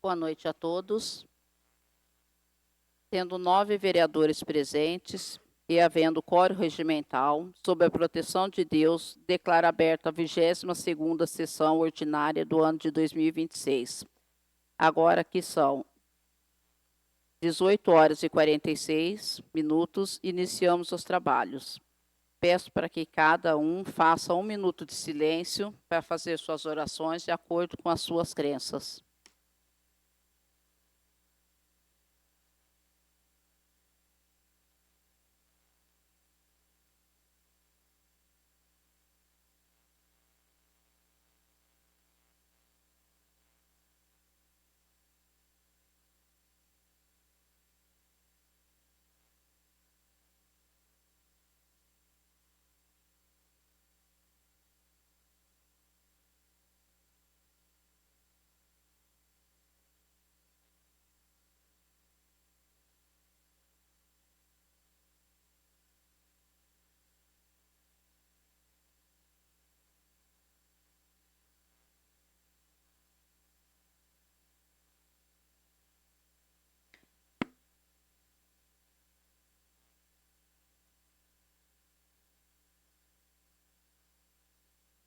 Boa noite a todos. Tendo 9 vereadores presentes e havendo quórum regimental, sob a proteção de Deus, declaro aberta a 22ª sessão ordinária do ano de 2026. Agora que são 18h46, iniciamos os trabalhos. Peço para que cada um faça 1 minuto de silêncio para fazer suas orações de acordo com as suas crenças.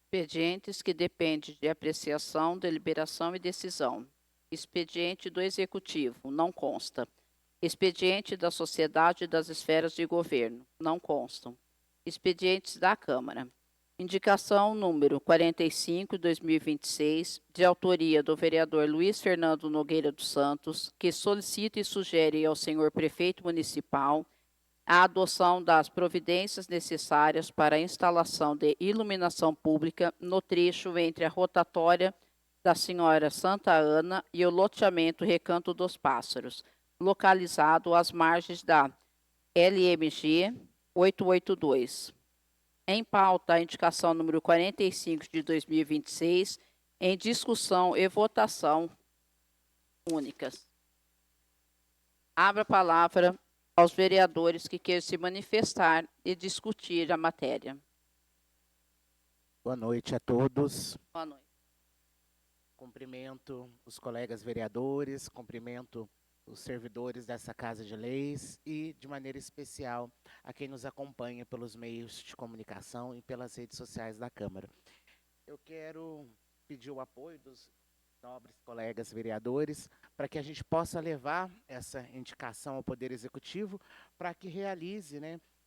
Expedientes que dependem de apreciação, deliberação e decisão. Expediente do Executivo, não consta. Expediente da Sociedade e das Esferas de Governo, não constam. Expedientes da Câmara. Indicação número 45/2026, de autoria do vereador Luiz Fernando Nogueira dos Santos, que solicita e sugere ao senhor prefeito municipal a adoção das providências necessárias para a instalação de iluminação pública no trecho entre a rotatória da Senhora Santa Ana e o loteamento Recanto dos Pássaros, localizado às margens da LMG 882. Em pauta, a indicação número 45 de 2026, em discussão e votação únicas. Abra a palavra aos vereadores que queiram se manifestar e discutir a matéria. Boa noite a todos. Boa noite. Cumprimento os colegas vereadores, cumprimento os servidores dessa Casa de Leis e, de maneira especial, a quem nos acompanha pelos meios de comunicação e pelas redes sociais da Câmara. Eu quero pedir o apoio dos nobres colegas vereadores para que a gente possa levar essa indicação ao Poder Executivo para que realize,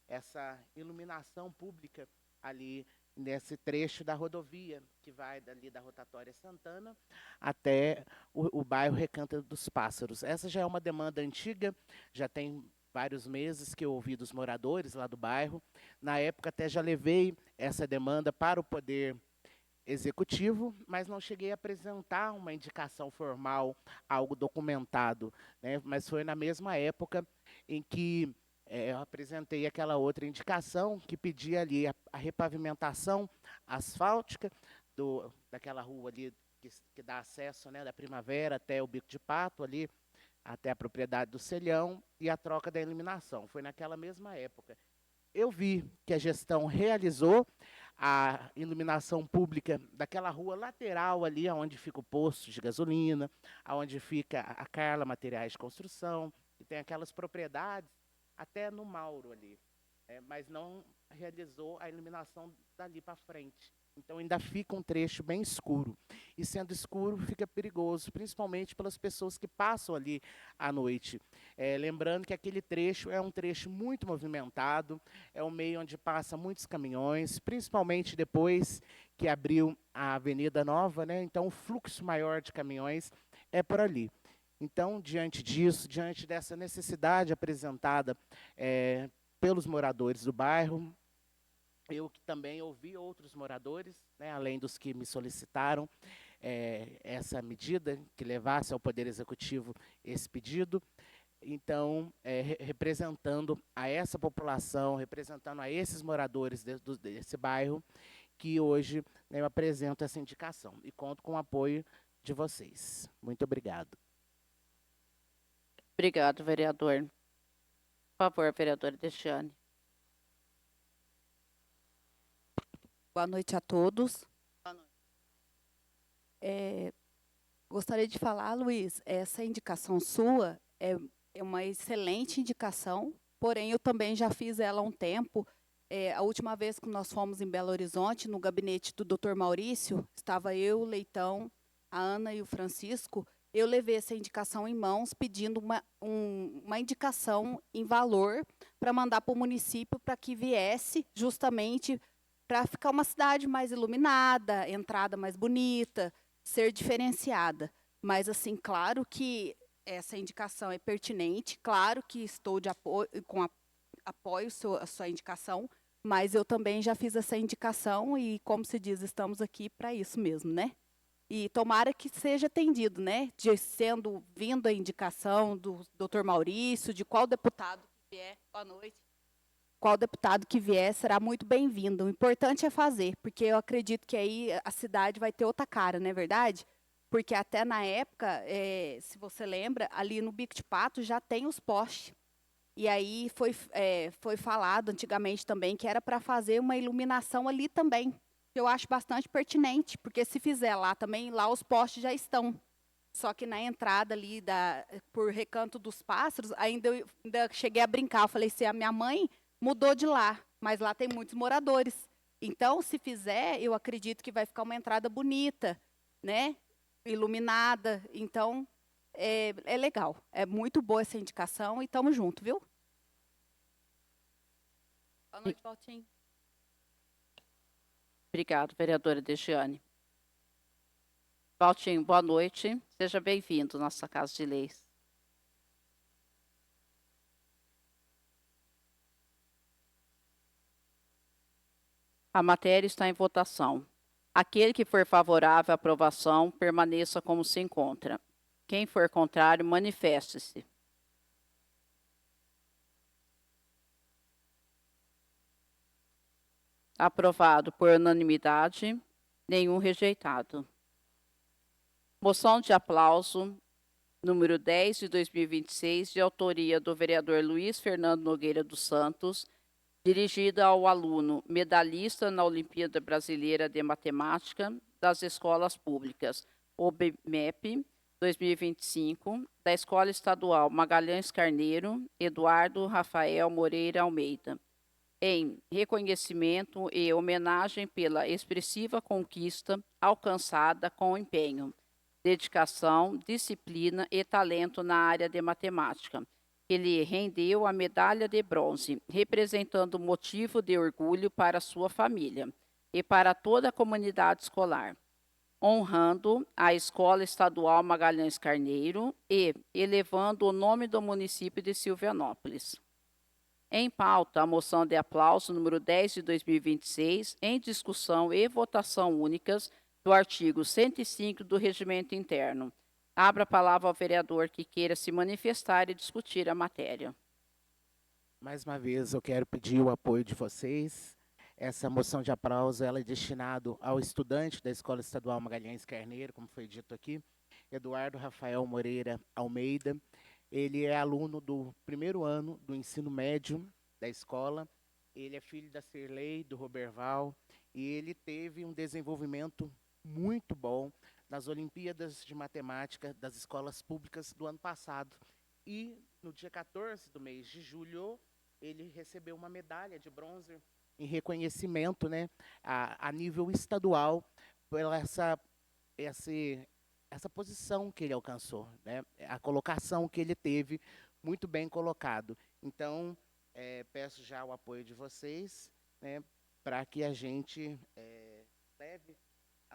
essa iluminação pública ali nesse trecho da rodovia, que vai dali da Rotatória Santana até o bairro Recanto dos Pássaros. Essa já é uma demanda antiga, já tem vários meses que eu ouvi dos moradores lá do bairro. Na época até já levei essa demanda para o Poder Executivo, mas não cheguei a apresentar uma indicação formal, algo documentado, mas foi na mesma época em que eu apresentei aquela outra indicação que pedia ali a repavimentação asfáltica daquela rua ali que dá acesso, da Primavera até o Bico de Pato, ali até a propriedade do Celhão, e a troca da iluminação. Foi naquela mesma época. Eu vi que a gestão realizou a iluminação pública daquela rua lateral ali, onde fica o posto de gasolina, onde fica a Carla Materiais de Construção, e tem aquelas propriedades até no Mauro ali, mas não realizou a iluminação dali para frente. Então ainda fica um trecho bem escuro. E sendo escuro, fica perigoso, principalmente pelas pessoas que passam ali à noite. Lembrando que aquele trecho é um trecho muito movimentado, é um meio onde passa muitos caminhões, principalmente depois que abriu a Avenida Nova, então o fluxo maior de caminhões é por ali. Então, diante disso, diante dessa necessidade apresentada pelos moradores do bairro, eu que também ouvi outros moradores, além dos que me solicitaram essa medida, que levasse ao Poder Executivo esse pedido. Então, representando a essa população, representando a esses moradores desse bairro, que hoje eu apresento essa indicação e conto com o apoio de vocês. Muito obrigado. Obrigado, vereador. Por favor, vereadora Deschane. Boa noite a todos. Boa noite. Gostaria de falar, Luiz, essa indicação sua é uma excelente indicação, porém eu também já fiz ela há um tempo. A última vez que nós fomos em Belo Horizonte, no gabinete do Dr. Maurício, estava eu, o Leitão, a Ana e o Francisco. Eu levei essa indicação em mãos, pedindo uma indicação em valor para mandar para o município para que viesse justamente para ficar uma cidade mais iluminada, entrada mais bonita, ser diferenciada. Mas, assim, claro que essa indicação é pertinente, claro que estou de apoio, apoio a sua indicação, mas eu também já fiz essa indicação e, como se diz, estamos aqui para isso mesmo, né? E tomara que seja atendido, né? Sendo vindo a indicação do Dr. Maurício, de qual deputado que vier, boa noite, qual deputado que vier será muito bem-vindo. O importante é fazer, porque eu acredito que aí a cidade vai ter outra cara, não é verdade? Porque até na época, se você lembra, ali no Bico de Pato já tem os postes. E aí foi falado antigamente também que era para fazer uma iluminação ali também. Eu acho bastante pertinente, porque se fizer lá também, lá os postes já estão. Só que na entrada ali, por Recanto dos Pássaros, ainda cheguei a brincar. Eu falei, se a minha mãe mudou de lá, mas lá tem muitos moradores. Então, se fizer, eu acredito que vai ficar uma entrada bonita, né? Iluminada. Então, é legal. É muito boa essa indicação e estamos juntos, viu? Boa noite, Valtinho. Obrigado, vereadora Degiane. Valtinho, boa noite. Seja bem-vindo à nossa Casa de Leis. A matéria está em votação. Aquele que for favorável à aprovação, permaneça como se encontra. Quem for contrário, manifeste-se. Aprovado por unanimidade, nenhum rejeitado. Moção de aplauso, número 10 de 2026, de autoria do vereador Luiz Fernando Nogueira dos Santos, dirigida ao aluno medalhista na Olimpíada Brasileira de Matemática das Escolas Públicas, OBMEP 2025, da Escola Estadual Magalhães Carneiro, Eduardo Rafael Moreira Almeida, em reconhecimento e homenagem pela expressiva conquista alcançada com empenho, dedicação, disciplina e talento na área de matemática, que lhe rendeu a medalha de bronze, representando motivo de orgulho para sua família e para toda a comunidade escolar, honrando a Escola Estadual Magalhães Carneiro e elevando o nome do município de Silvianópolis. Em pauta, a moção de aplauso número 10 de 2026, em discussão e votação únicas do artigo 105 do Regimento Interno. Abra a palavra ao vereador que queira se manifestar e discutir a matéria. Mais uma vez, eu quero pedir o apoio de vocês. Essa moção de aplauso ela é destinada ao estudante da Escola Estadual Magalhães Carneiro, como foi dito aqui, Eduardo Rafael Moreira Almeida. Ele é aluno do primeiro ano do ensino médio da escola. Ele é filho da Cirlei, do Roberval, e ele teve um desenvolvimento muito bom nas Olimpíadas de Matemática das escolas públicas do ano passado. E no dia 14 do mês de julho, ele recebeu uma medalha de bronze em reconhecimento, né, a nível estadual, pela essa posição que ele alcançou, né? A colocação que ele teve, muito bem colocado. Então, peço já o apoio de vocês, né, para que a gente leve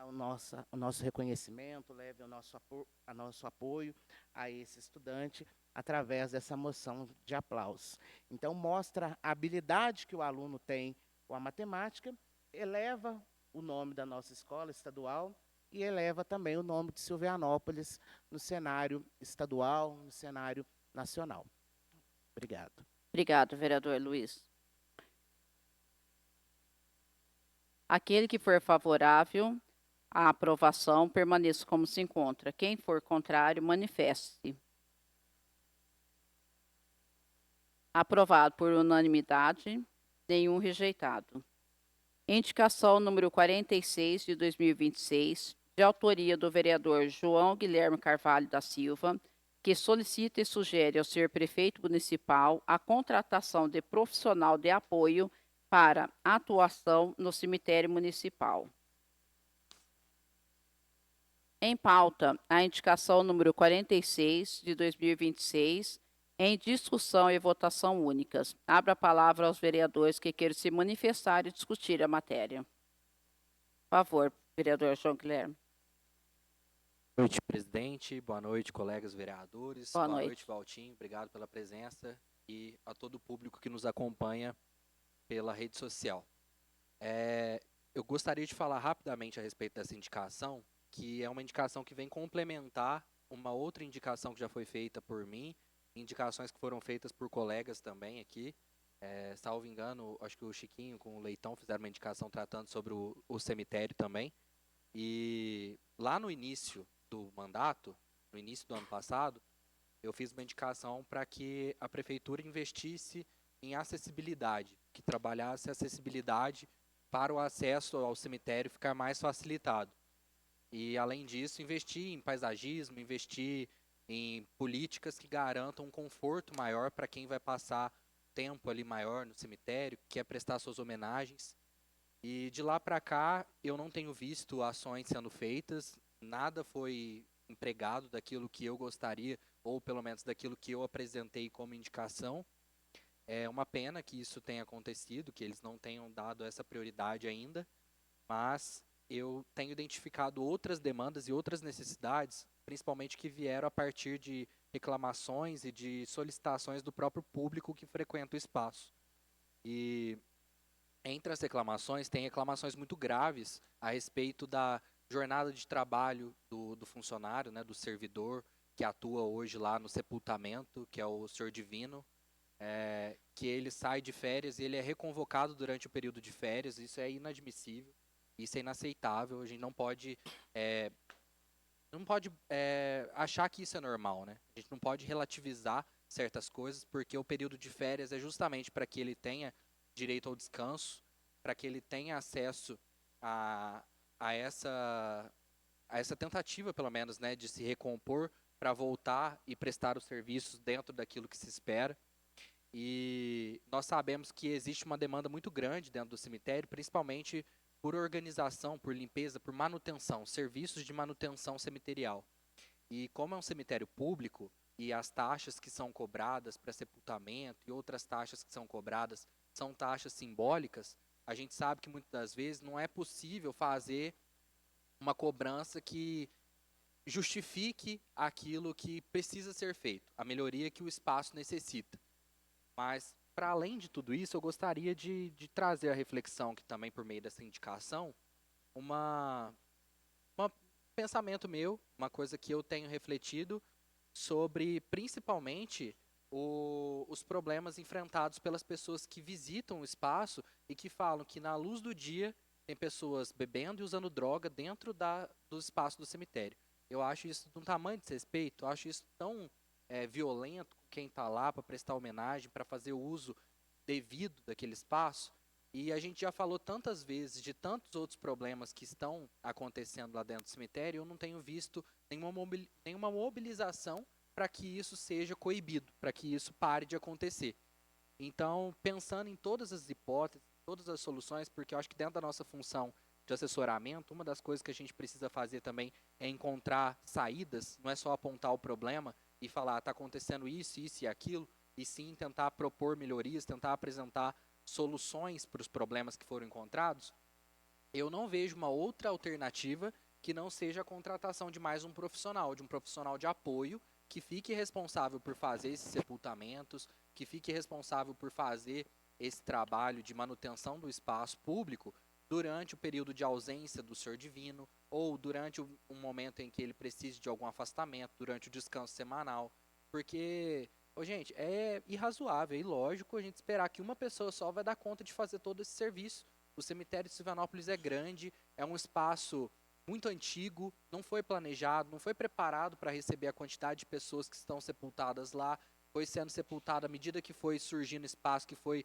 o nosso reconhecimento, leve o nosso apoio a esse estudante através dessa moção de aplauso. Então, mostra a habilidade que o aluno tem com a matemática, eleva o nome da nossa escola estadual e eleva também o nome de Silvianópolis no cenário estadual, no cenário nacional. Obrigado. Obrigado, vereador Luiz. Aquele que for favorável à aprovação, permaneça como se encontra. Quem for contrário, manifeste-se. Aprovado por unanimidade, nenhum rejeitado. Indicação número 46 de 2026, de autoria do vereador João Guilherme Carvalho da Silva, que solicita e sugere ao senhor prefeito municipal a contratação de profissional de apoio para atuação no cemitério municipal. Em pauta, a indicação número 46 de 2026, em discussão e votação únicas. Abro a palavra aos vereadores que queiram se manifestar e discutir a matéria. Por favor, vereador João Guilherme. Boa noite, presidente. Boa noite, colegas vereadores. Boa noite. Valtinho. Obrigado pela presença e a todo o público que nos acompanha pela rede social. Eu gostaria de falar rapidamente a respeito dessa indicação, que é uma indicação que vem complementar uma outra indicação que já foi feita por mim, indicações que foram feitas por colegas também aqui. Salvo engano, acho que o Chiquinho com o Leitão fizeram uma indicação tratando sobre o cemitério também. E lá no início do mandato, no início do ano passado, eu fiz uma indicação para que a prefeitura investisse em acessibilidade, que trabalhasse a acessibilidade para o acesso ao cemitério ficar mais facilitado. E, além disso, investir em paisagismo, investir em políticas que garantam um conforto maior para quem vai passar tempo ali maior no cemitério, que quer prestar suas homenagens. E de lá para cá, eu não tenho visto ações sendo feitas, nada foi empregado daquilo que eu gostaria, ou pelo menos daquilo que eu apresentei como indicação. É uma pena que isso tenha acontecido, que eles não tenham dado essa prioridade ainda, mas eu tenho identificado outras demandas e outras necessidades, principalmente que vieram a partir de reclamações e de solicitações do próprio público que frequenta o espaço. E entre as reclamações, tem reclamações muito graves a respeito da jornada de trabalho do funcionário, né, do servidor que atua hoje lá no sepultamento, que é o senhor Divino, que ele sai de férias e ele é reconvocado durante o período de férias. Isso é inadmissível, isso é inaceitável. A gente não pode achar que isso é normal, né? A gente não pode relativizar certas coisas, porque o período de férias é justamente para que ele tenha direito ao descanso, para que ele tenha acesso a essa tentativa, pelo menos, né, de se recompor para voltar e prestar os serviços dentro daquilo que se espera. E nós sabemos que existe uma demanda muito grande dentro do cemitério, principalmente por organização, por limpeza, por manutenção, serviços de manutenção cemiterial. E como é um cemitério público, e as taxas que são cobradas para sepultamento e outras taxas que são cobradas são taxas simbólicas, a gente sabe que muitas das vezes não é possível fazer uma cobrança que justifique aquilo que precisa ser feito, a melhoria que o espaço necessita. Mas, para além de tudo isso, eu gostaria de trazer a reflexão, que também por meio dessa indicação, um pensamento meu, uma coisa que eu tenho refletido sobre, principalmente, os problemas enfrentados pelas pessoas que visitam o espaço e que falam que, na luz do dia, tem pessoas bebendo e usando droga dentro do espaço do cemitério. Eu acho isso de um tamanho de desrespeito, eu acho isso tão violento com quem está lá para prestar homenagem, para fazer o uso devido daquele espaço. E a gente já falou tantas vezes de tantos outros problemas que estão acontecendo lá dentro do cemitério, eu não tenho visto nenhuma mobilização para que isso seja coibido, para que isso pare de acontecer. Então, pensando em todas as hipóteses, todas as soluções, porque eu acho que dentro da nossa função de assessoramento, uma das coisas que a gente precisa fazer também é encontrar saídas, não é só apontar o problema e falar, está acontecendo isso, isso e aquilo, e sim tentar propor melhorias, tentar apresentar soluções para os problemas que foram encontrados. Eu não vejo uma outra alternativa que não seja a contratação de mais um profissional, de um profissional de apoio, que fique responsável por fazer esses sepultamentos, que fique responsável por fazer esse trabalho de manutenção do espaço público durante o período de ausência do senhor Divino, ou durante um momento em que ele precise de algum afastamento, durante o descanso semanal. Porque, gente, é irrazoável, é ilógico a gente esperar que uma pessoa só vai dar conta de fazer todo esse serviço. O cemitério de Silvanópolis é grande, é um espaço muito antigo, não foi planejado, não foi preparado para receber a quantidade de pessoas que estão sepultadas lá, foi sendo sepultado à medida que foi surgindo espaço, que foi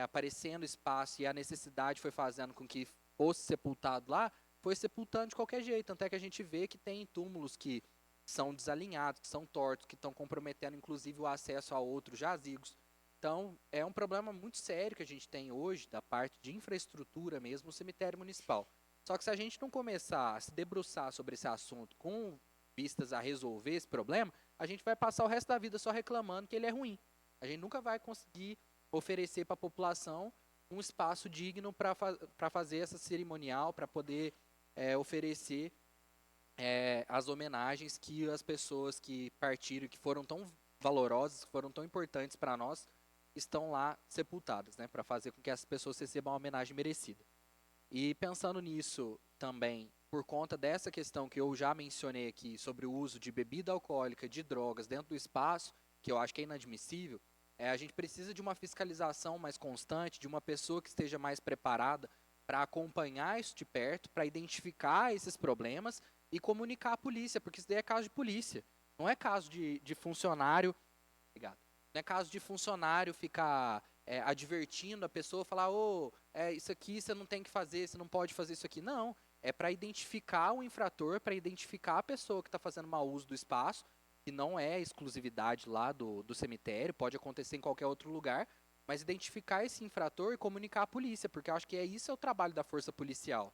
aparecendo espaço e a necessidade foi fazendo com que fosse sepultado lá, foi sepultando de qualquer jeito. Tanto é que a gente vê que tem túmulos que são desalinhados, que são tortos, que estão comprometendo inclusive o acesso a outros jazigos. Então, é um problema muito sério que a gente tem hoje, da parte de infraestrutura mesmo, no cemitério municipal. Só que se a gente não começar a se debruçar sobre esse assunto com vistas a resolver esse problema, a gente vai passar o resto da vida só reclamando que ele é ruim. A gente nunca vai conseguir oferecer para a população um espaço digno para fazer essa cerimonial, para poder oferecer as homenagens que as pessoas que partiram, que foram tão valorosas, que foram tão importantes para nós, estão lá sepultadas, né, para fazer com que essas pessoas recebam a homenagem merecida. E pensando nisso também, por conta dessa questão que eu já mencionei aqui, sobre o uso de bebida alcoólica, de drogas dentro do espaço, que eu acho que é inadmissível, a gente precisa de uma fiscalização mais constante, de uma pessoa que esteja mais preparada para acompanhar isso de perto, para identificar esses problemas e comunicar à polícia, porque isso daí é caso de polícia. Não é caso de funcionário. Obrigado. Não é caso de funcionário ficar advertindo a pessoa, falar, isso aqui você não tem que fazer, você não pode fazer isso aqui. Não, é para identificar o infrator, para identificar a pessoa que está fazendo mau uso do espaço, que não é exclusividade lá do cemitério, pode acontecer em qualquer outro lugar, mas identificar esse infrator e comunicar à polícia, porque eu acho que isso é o trabalho da força policial.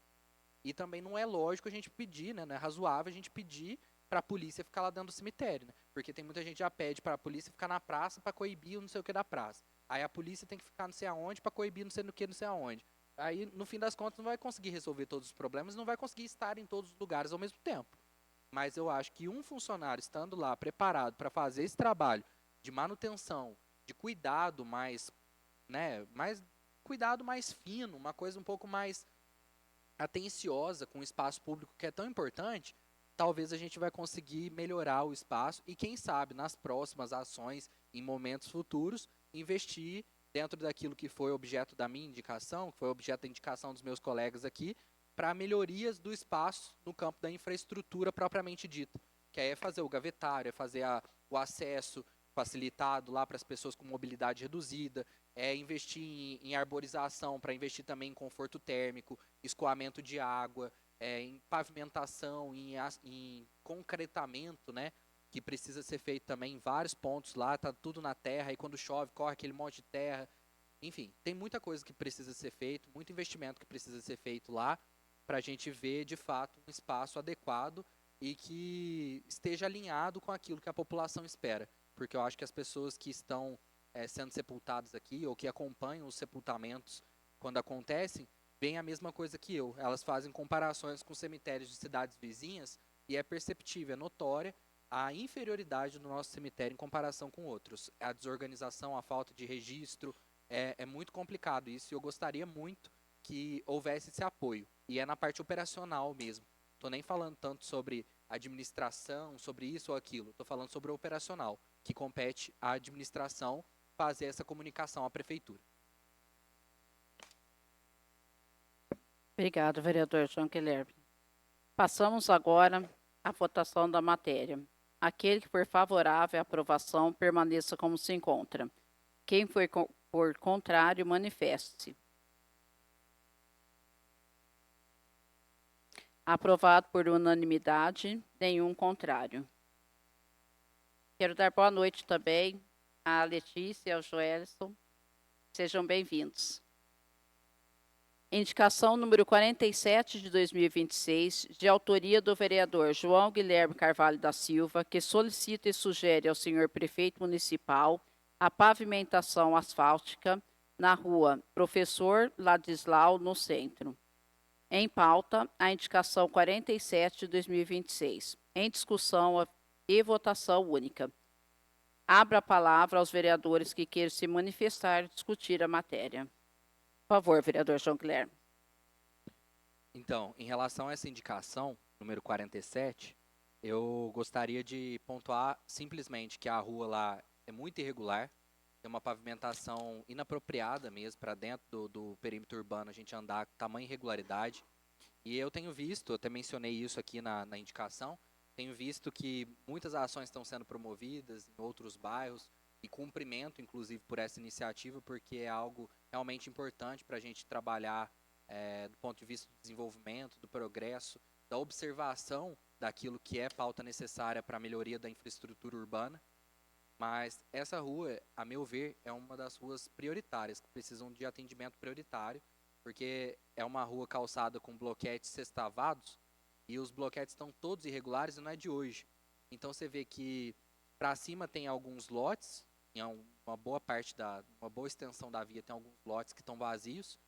E também não é lógico a gente pedir, né, não é razoável a gente pedir para a polícia ficar lá dentro do cemitério, né? Porque tem muita gente que já pede para a polícia ficar na praça para coibir o não sei o que da praça. Aí a polícia tem que ficar não sei aonde para coibir não sei o que, não sei aonde. Aí, no fim das contas, não vai conseguir resolver todos os problemas, não vai conseguir estar em todos os lugares ao mesmo tempo. Mas eu acho que um funcionário estando lá preparado para fazer esse trabalho de manutenção, de cuidado mais, né, cuidado mais fino, uma coisa um pouco mais atenciosa com o espaço público que é tão importante, talvez a gente vai conseguir melhorar o espaço e, quem sabe, nas próximas ações, em momentos futuros, investir dentro daquilo que foi objeto da minha indicação, que foi objeto da indicação dos meus colegas aqui, para melhorias do espaço no campo da infraestrutura propriamente dita, que aí é fazer o gavetário, é fazer o acesso facilitado lá para as pessoas com mobilidade reduzida, é investir em arborização, para investir também em conforto térmico, escoamento de água, em pavimentação, em concretamento, né, que precisa ser feito também em vários pontos lá, tá tudo na terra, e quando chove corre aquele monte de terra. Enfim, tem muita coisa que precisa ser feito, muito investimento que precisa ser feito lá, para a gente ver, de fato, um espaço adequado e que esteja alinhado com aquilo que a população espera. Porque eu acho que as pessoas que estão sendo sepultadas aqui, ou que acompanham os sepultamentos quando acontecem, veem a mesma coisa que eu. Elas fazem comparações com cemitérios de cidades vizinhas e é perceptível, é notória a inferioridade do nosso cemitério em comparação com outros. A desorganização, a falta de registro, é muito complicado isso, e eu gostaria muito que houvesse esse apoio. E é na parte operacional mesmo. Estou nem falando tanto sobre administração, sobre isso ou aquilo. Estou falando sobre o operacional, que compete à administração fazer essa comunicação à prefeitura. Obrigado, vereador João Guilherme. Passamos agora à votação da matéria. Aquele que for favorável à aprovação, permaneça como se encontra. Quem for contrário, manifeste-se. Aprovado por unanimidade, nenhum contrário. Quero dar boa noite também à Letícia e ao Joelson. Sejam bem-vindos. Indicação número 47 de 2026, de autoria do vereador João Guilherme Carvalho da Silva, que solicita e sugere ao senhor prefeito municipal a pavimentação asfáltica na rua Professor Ladislau, no centro. Em pauta, a indicação 47 de 2026. Em discussão e votação única. Abra a palavra aos vereadores que queiram se manifestar e discutir a matéria. Por favor, vereador João Guilherme. Então, em relação a essa indicação, número 47, eu gostaria de pontuar simplesmente que a rua lá é muito irregular, tem uma pavimentação inapropriada mesmo para dentro do perímetro urbano, a gente andar com tamanha irregularidade. E eu tenho visto, eu até mencionei isso aqui na indicação, tenho visto que muitas ações estão sendo promovidas em outros bairros, e cumprimento, inclusive, por essa iniciativa, porque é algo realmente importante para a gente trabalhar do ponto de vista do desenvolvimento, do progresso, da observação daquilo que é pauta necessária para a melhoria da infraestrutura urbana. Mas essa rua, a meu ver, é uma das ruas prioritárias, que precisam de atendimento prioritário, porque é uma rua calçada com bloquetes sextavados, e os bloquetes estão todos irregulares e não é de hoje. Então você vê que para cima tem alguns lotes, em uma boa parte uma boa extensão da via tem alguns lotes que estão vazios,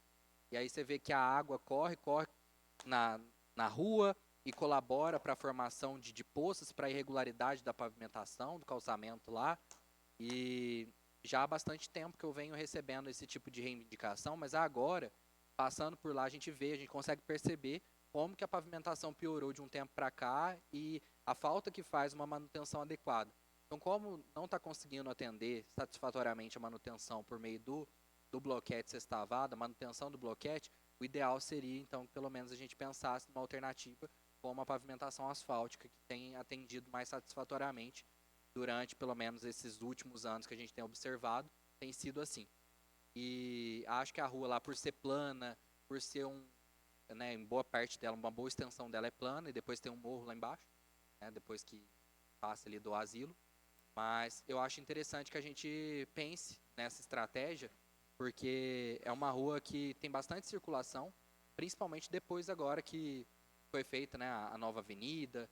e aí você vê que a água corre na rua e colabora para a formação de poças, para a irregularidade da pavimentação, do calçamento lá. E já há bastante tempo que eu venho recebendo esse tipo de reivindicação, mas agora, passando por lá, a gente consegue perceber como que a pavimentação piorou de um tempo para cá e a falta que faz uma manutenção adequada. Então, como não está conseguindo atender satisfatoriamente a manutenção por meio do bloquete sextavado, a manutenção do bloquete, o ideal seria, então, que pelo menos a gente pensasse numa alternativa como a pavimentação asfáltica, que tem atendido mais satisfatoriamente durante, pelo menos, esses últimos anos que a gente tem observado, tem sido assim. E acho que a rua lá, por ser plana, por ser em boa parte dela, uma boa extensão dela é plana, e depois tem um morro lá embaixo, depois que passa ali do asilo. Mas eu acho interessante que a gente pense nessa estratégia, porque é uma rua que tem bastante circulação, principalmente depois agora que foi feita, né, a nova avenida.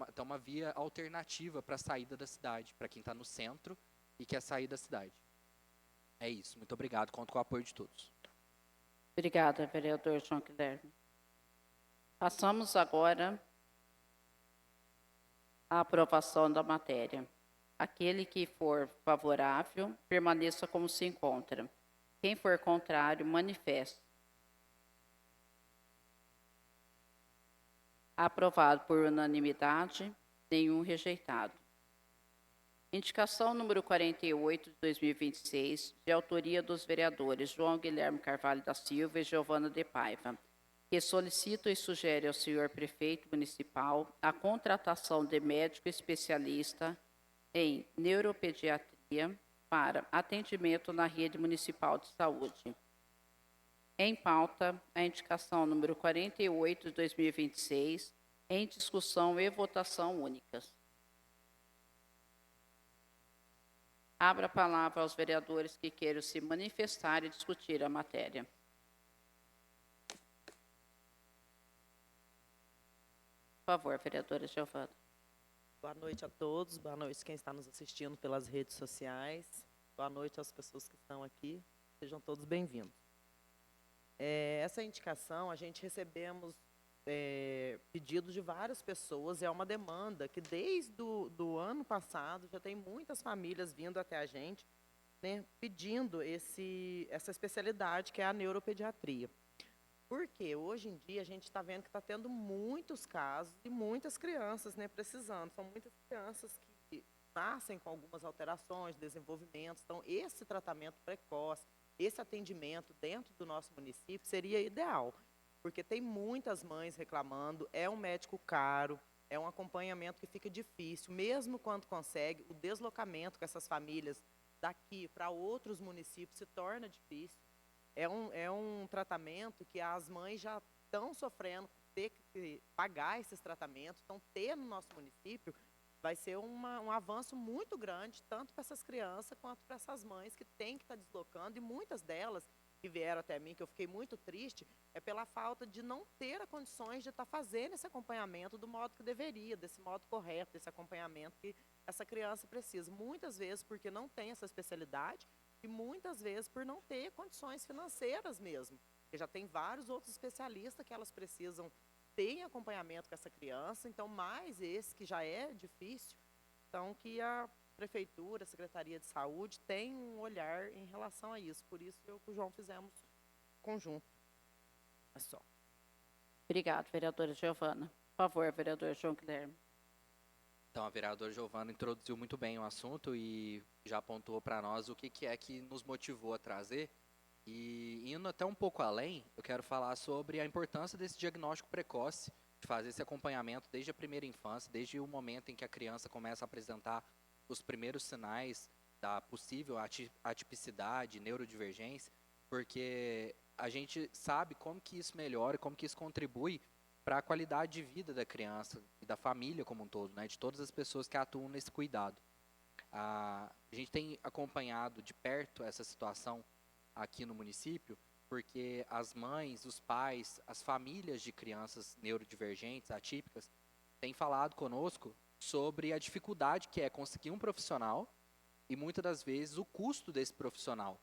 Então uma via alternativa para a saída da cidade, para quem está no centro e quer sair da cidade. É isso, muito obrigado, conto com o apoio de todos. Obrigada, vereador João Guilherme. Passamos agora à aprovação da matéria. Aquele que for favorável, permaneça como se encontra. Quem for contrário, manifeste. Aprovado por unanimidade, nenhum rejeitado. Indicação número 48 de 2026, de autoria dos vereadores João Guilherme Carvalho da Silva e Giovana de Paiva, que solicita e sugere ao senhor prefeito municipal a contratação de médico especialista em neuropediatria para atendimento na rede municipal de saúde. Em pauta, a indicação número 48 de 2026, em discussão e votação únicas. Abra a palavra aos vereadores que queiram se manifestar e discutir a matéria. Por favor, vereadora Giovana. Boa noite a todos, boa noite quem está nos assistindo pelas redes sociais, boa noite às pessoas que estão aqui, sejam todos bem-vindos. Essa indicação, a gente recebemos pedidos de várias pessoas, é uma demanda que desde do ano passado já tem muitas famílias vindo até a gente, né, pedindo essa especialidade que é a neuropediatria. Porque hoje em dia a gente está vendo que está tendo muitos casos e muitas crianças, né, precisando. São muitas crianças que nascem com algumas alterações, desenvolvimentos. Então, esse tratamento precoce, esse atendimento dentro do nosso município seria ideal. Porque tem muitas mães reclamando, é um médico caro, é um acompanhamento que fica difícil. Mesmo quando consegue, o deslocamento com essas famílias daqui para outros municípios se torna difícil. É um tratamento que as mães já estão sofrendo, ter que pagar esses tratamentos. Então, ter no nosso município vai ser um avanço muito grande, tanto para essas crianças quanto para essas mães que têm que estar deslocando. E muitas delas que vieram até mim, que eu fiquei muito triste, é pela falta de não ter as condições de estar fazendo esse acompanhamento do modo que deveria, desse modo correto, desse acompanhamento que essa criança precisa. Muitas vezes porque não tem essa especialidade, e muitas vezes por não ter condições financeiras mesmo. Porque já tem vários outros especialistas que elas precisam ter acompanhamento com essa criança, então mais esse que já é difícil, então que a Prefeitura, a Secretaria de Saúde tem um olhar em relação a isso. Por isso eu e o João fizemos conjunto. É só. Obrigada, vereadora Giovana. Por favor, vereador João Guilherme. Então, a vereadora Giovana introduziu muito bem o assunto e já apontou para nós o que é que nos motivou a trazer. E indo até um pouco além, eu quero falar sobre a importância desse diagnóstico precoce, de fazer esse acompanhamento desde a primeira infância, desde o momento em que a criança começa a apresentar os primeiros sinais da possível atipicidade, neurodivergência, porque a gente sabe como que isso melhora, como que isso contribui para a qualidade de vida da criança e da família como um todo, né, de todas as pessoas que atuam nesse cuidado. A gente tem acompanhado de perto essa situação aqui no município, porque as mães, os pais, as famílias de crianças neurodivergentes, atípicas, têm falado conosco sobre a dificuldade que é conseguir um profissional e muitas das vezes o custo desse profissional,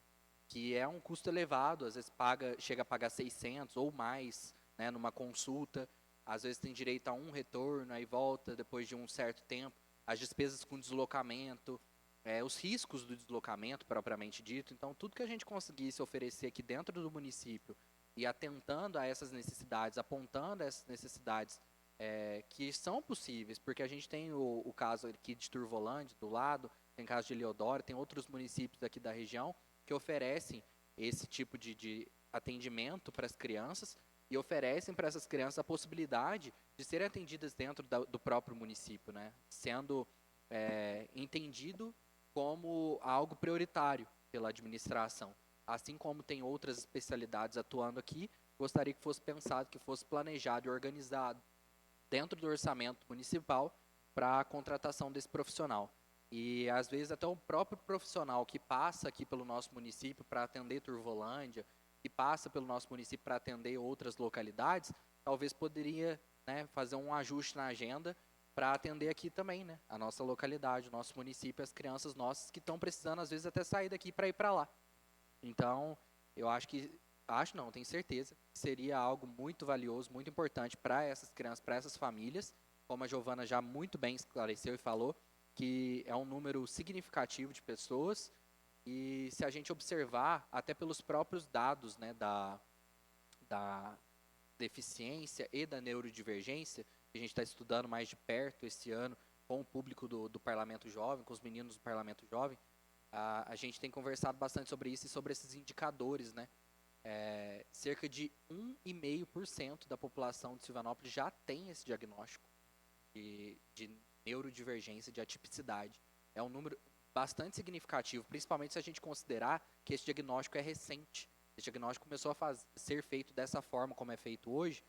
que é um custo elevado, às vezes chega a pagar 600 ou mais, né, numa consulta, às vezes tem direito a um retorno, aí volta depois de um certo tempo, as despesas com deslocamento, os riscos do deslocamento propriamente dito. Então, tudo que a gente conseguisse oferecer aqui dentro do município e atentando a essas necessidades, apontando essas necessidades que são possíveis, porque a gente tem o caso aqui de Turvolândia, do lado, tem o caso de Eleodoro, tem outros municípios aqui da região que oferecem esse tipo de atendimento para as crianças e oferecem para essas crianças a possibilidade de serem atendidas dentro do próprio município, né? Sendo entendido como algo prioritário pela administração. Assim como tem outras especialidades atuando aqui, gostaria que fosse pensado, que fosse planejado e organizado dentro do orçamento municipal para a contratação desse profissional. E, às vezes, até o próprio profissional que passa aqui pelo nosso município para atender Turvolândia, que passa pelo nosso município para atender outras localidades, talvez poderia, né, fazer um ajuste na agenda para atender aqui também, né, a nossa localidade, o nosso município, as crianças nossas que estão precisando, às vezes, até sair daqui para ir para lá. Então, eu tenho certeza que seria algo muito valioso, muito importante para essas crianças, para essas famílias, como a Giovana já muito bem esclareceu e falou, que é um número significativo de pessoas, e se a gente observar, até pelos próprios dados, né, da deficiência e da neurodivergência, que a gente está estudando mais de perto esse ano com o público do Parlamento Jovem, com os meninos do Parlamento Jovem, a gente tem conversado bastante sobre isso e sobre esses indicadores, né? Cerca de 1,5% da população de Silvanópolis já tem esse diagnóstico de neurodivergência, de atipicidade. É um número bastante significativo, principalmente se a gente considerar que esse diagnóstico é recente. Esse diagnóstico começou a ser feito dessa forma como é feito hoje,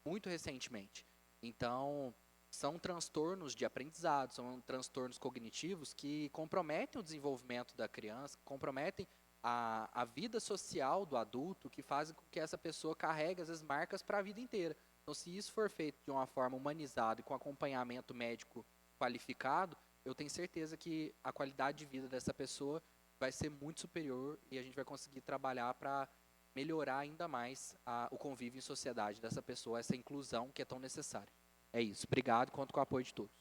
muito recentemente. Então, são transtornos de aprendizado, são transtornos cognitivos que comprometem o desenvolvimento da criança, comprometem a vida social do adulto, que fazem com que essa pessoa carregue, às vezes, marcas para a vida inteira. Então, se isso for feito de uma forma humanizada e com acompanhamento médico qualificado, eu tenho certeza que a qualidade de vida dessa pessoa vai ser muito superior e a gente vai conseguir trabalhar para melhorar ainda mais o convívio em sociedade dessa pessoa, essa inclusão que é tão necessária. É isso. Obrigado, conto com o apoio de todos.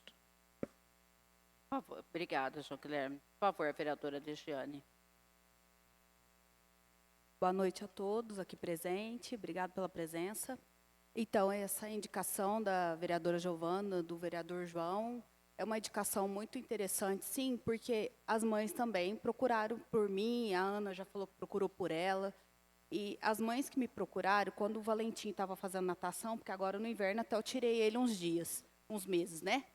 Por favor. Obrigada, João Guilherme. Por favor, vereadora Degiane. Boa noite a todos aqui presentes. Obrigado pela presença. Então, essa indicação da vereadora Giovana, do vereador João, é uma indicação muito interessante, sim, porque as mães também procuraram por mim, a Ana já falou que procurou por ela, e as mães que me procuraram, quando o Valentim estava fazendo natação, porque agora no inverno até eu tirei ele uns meses, né?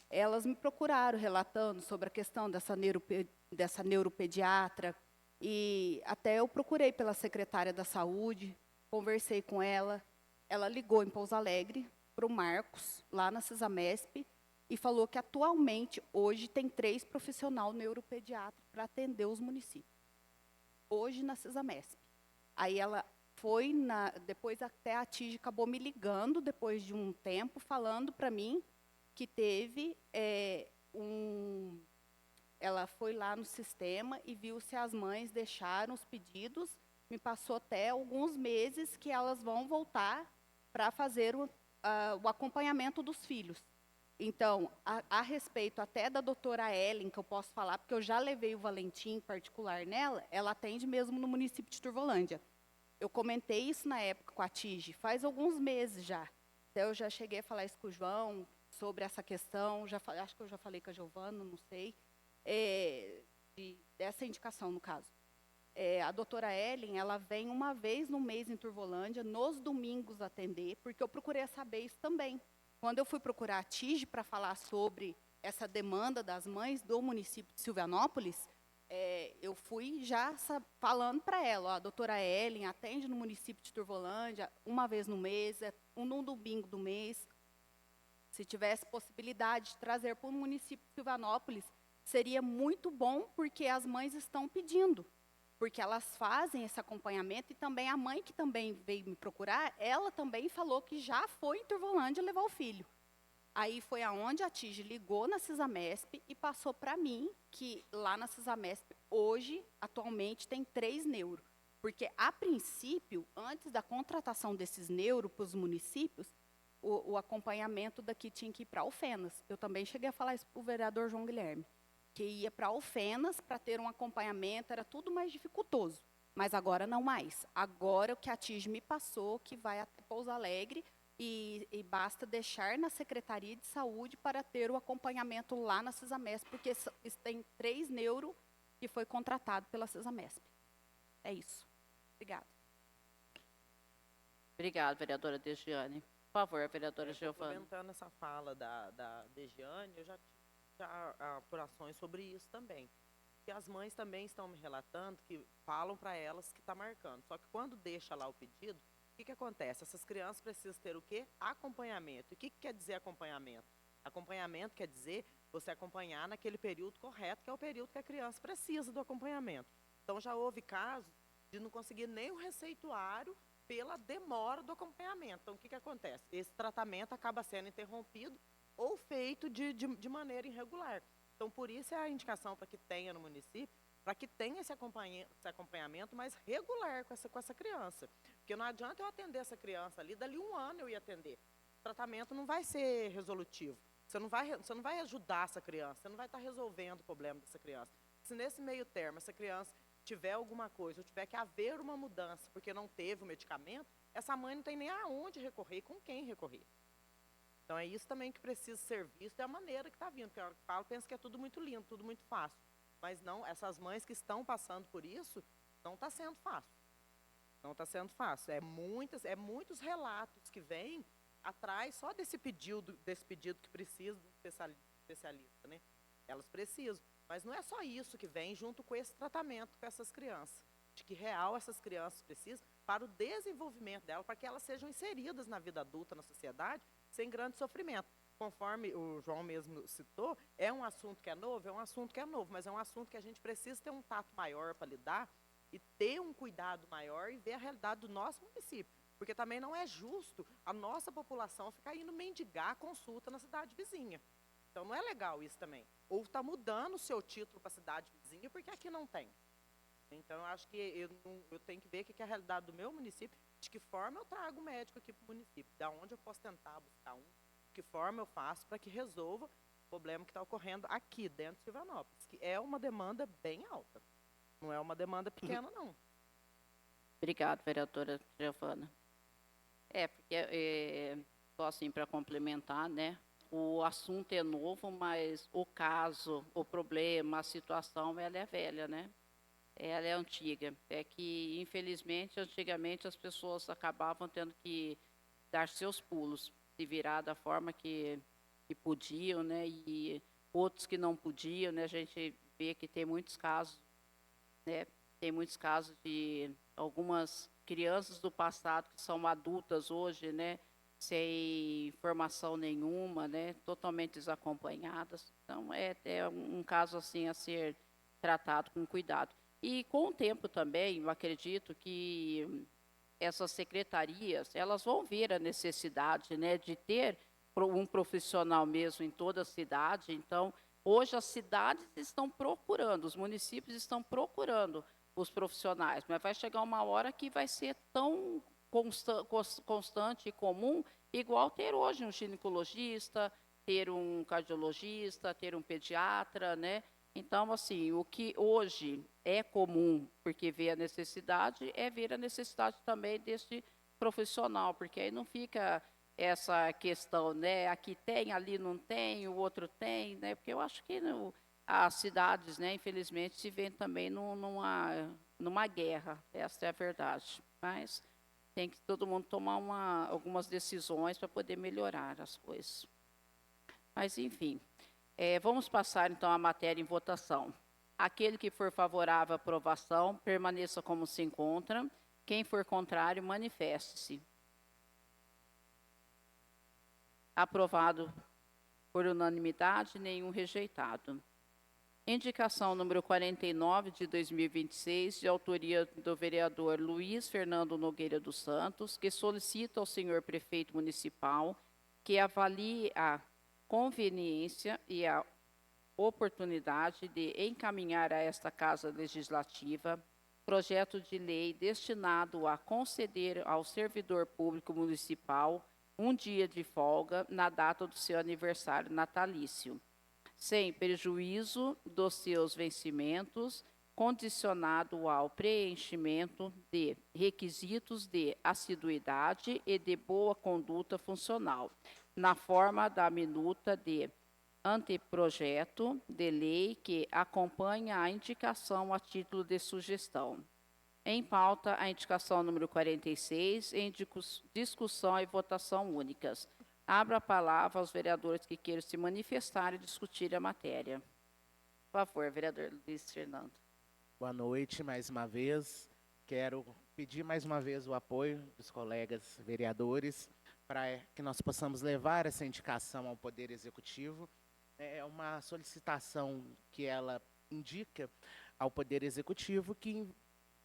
Elas me procuraram relatando sobre a questão dessa neuropediatra, e até eu procurei pela secretária da Saúde, conversei com ela ligou em Pouso Alegre para o Marcos, lá na CISAMESP, e falou que atualmente, hoje, tem 3 profissionais neuropediatras para atender os municípios. Hoje, na CISAMESP. Aí ela foi, depois até a TIG acabou me ligando, depois de um tempo, falando para mim que teve ela foi lá no sistema e viu se as mães deixaram os pedidos, me passou até alguns meses que elas vão voltar para fazer o acompanhamento dos filhos. Então, a respeito até da doutora Ellen, que eu posso falar, porque eu já levei o Valentim particular nela, ela atende mesmo no município de Turvolândia. Eu comentei isso na época com a TIG, faz alguns meses já. Então, eu já cheguei a falar isso com o João, sobre essa questão, acho que eu já falei com a Giovana, não sei, dessa indicação, no caso. A doutora Ellen, ela vem uma vez no mês em Turvolândia, nos domingos atender, porque eu procurei saber isso também. Quando eu fui procurar a TIG para falar sobre essa demanda das mães do município de Silvanópolis, eu fui já falando para ela, ó, a doutora Ellen atende no município de Turvolândia uma vez no mês, num domingo do mês. Se tivesse possibilidade de trazer para o município de Silvanópolis, seria muito bom, porque as mães estão pedindo, porque elas fazem esse acompanhamento, e também a mãe que também veio me procurar, ela também falou que já foi em Turvolândia levar o filho. Aí foi aonde a TIG ligou na CISAMESP e passou para mim que lá na CISAMESP, hoje, atualmente, tem 3 neuro. Porque, a princípio, antes da contratação desses neuro para os municípios, o acompanhamento daqui tinha que ir para Alfenas. Eu também cheguei a falar isso para o vereador João Guilherme, que ia para Alfenas para ter um acompanhamento, era tudo mais dificultoso. Mas agora não mais. Agora o que a TIG me passou, que vai até Pouso Alegre, e basta deixar na Secretaria de Saúde para ter o acompanhamento lá na CISAMESP, porque tem 3 neuro que foi contratado pela CISAMESP. É isso. Obrigada. Obrigada, vereadora Degiane. Por favor, vereadora Giovana. Comentando essa fala da Degiane, eu já tive apurações sobre isso também. Que as mães também estão me relatando, que falam para elas que está marcando. Só que quando deixa lá o pedido, o que acontece? Essas crianças precisam ter o quê? Acompanhamento. E o que quer dizer acompanhamento? Acompanhamento quer dizer você acompanhar naquele período correto, que é o período que a criança precisa do acompanhamento. Então, já houve casos de não conseguir nem o receituário pela demora do acompanhamento. Então, o que acontece? Esse tratamento acaba sendo interrompido ou feito de maneira irregular. Então, por isso é a indicação para que tenha no município, para que tenha esse acompanhamento mais regular com essa criança. Porque não adianta eu atender essa criança ali, dali 1 ano eu ia atender. O tratamento não vai ser resolutivo. Você não vai ajudar essa criança, você não vai estar resolvendo o problema dessa criança. Se nesse meio termo essa criança tiver alguma coisa, ou tiver que haver uma mudança porque não teve o medicamento, essa mãe não tem nem aonde recorrer, com quem recorrer. Então é isso também que precisa ser visto, é a maneira que está vindo. Porque a hora que falo, pensa que é tudo muito lindo, tudo muito fácil. Mas não, essas mães que estão passando por isso, não está sendo fácil. Não está sendo fácil. É muitos relatos que vêm atrás só desse pedido que precisa de um especialista, né? Elas precisam. Mas não é só isso que vem junto com esse tratamento com essas crianças. De que real essas crianças precisam para o desenvolvimento delas, para que elas sejam inseridas na vida adulta, na sociedade, sem grande sofrimento. Conforme o João mesmo citou, é um assunto que é novo, mas é um assunto que a gente precisa ter um tato maior para lidar e ter um cuidado maior e ver a realidade do nosso município. Porque também não é justo a nossa população ficar indo mendigar consulta na cidade vizinha. Então não é legal isso também. Ou está mudando o seu título para a cidade vizinha porque aqui não tem. Então eu acho que eu tenho que ver que é a realidade do meu município, de que forma eu trago o médico aqui para o município, da onde eu posso tentar buscar de que forma eu faço para que resolva o problema que está ocorrendo aqui dentro de Silvanópolis, que é uma demanda bem alta. Não é uma demanda pequena, não. Obrigada, vereadora Giovana. Porque, só assim para complementar, né? O assunto é novo, mas o caso, o problema, a situação, ela é velha, né? Ela é antiga. É que, infelizmente, antigamente as pessoas acabavam tendo que dar seus pulos, se virar da forma que podiam, né? E outros que não podiam, né? A gente vê que tem muitos casos, né? Tem muitos casos de algumas crianças do passado que são adultas hoje, né? Sem formação nenhuma, né? Totalmente desacompanhadas. Então, é um caso assim a ser tratado com cuidado. E com o tempo também, eu acredito que essas secretarias, elas vão ver a necessidade, né, de ter um profissional mesmo em toda a cidade. Então, hoje as cidades estão procurando, os municípios estão procurando os profissionais, mas vai chegar uma hora que vai ser tão constante e comum, igual ter hoje um ginecologista, ter um cardiologista, ter um pediatra, né? Então, assim, o que hoje é comum, porque vê a necessidade, é ver a necessidade também desse profissional, porque aí não fica essa questão, né? Aqui tem, ali não tem, o outro tem, né? Porque eu acho que as cidades, né, infelizmente, se vêem também numa guerra, essa é a verdade. Mas tem que todo mundo tomar algumas decisões para poder melhorar as coisas. Mas, enfim. Vamos passar, então, a matéria em votação. Aquele que for favorável à aprovação, permaneça como se encontra. Quem for contrário, manifeste-se. Aprovado por unanimidade, nenhum rejeitado. Indicação número 49 de 2026, de autoria do vereador Luiz Fernando Nogueira dos Santos, que solicita ao senhor prefeito municipal que avalie a conveniência e a oportunidade de encaminhar a esta Casa Legislativa projeto de lei destinado a conceder ao servidor público municipal um dia de folga na data do seu aniversário natalício, sem prejuízo dos seus vencimentos, condicionado ao preenchimento de requisitos de assiduidade e de boa conduta funcional, na forma da minuta de anteprojeto de lei que acompanha a indicação a título de sugestão. Em pauta, a indicação número 46, em discussão e votação únicas. Abro a palavra aos vereadores que queiram se manifestar e discutir a matéria. Por favor, vereador Luiz Fernando. Boa noite, mais uma vez. Quero pedir mais uma vez o apoio dos colegas vereadores para que nós possamos levar essa indicação ao Poder Executivo. É uma solicitação que ela indica ao Poder Executivo que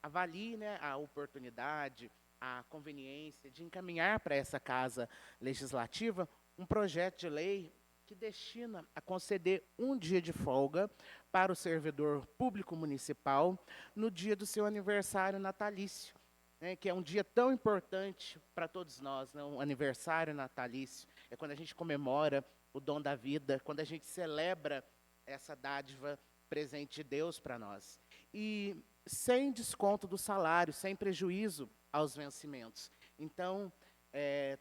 avalie, né, a oportunidade, a conveniência de encaminhar para essa Casa Legislativa um projeto de lei que destina a conceder um dia de folga para o servidor público municipal no dia do seu aniversário natalício, né, que é um dia tão importante para todos nós, né, um aniversário natalício. É quando a gente comemora o dom da vida, quando a gente celebra essa dádiva presente de Deus para nós. E sem desconto do salário, sem prejuízo aos vencimentos. Então,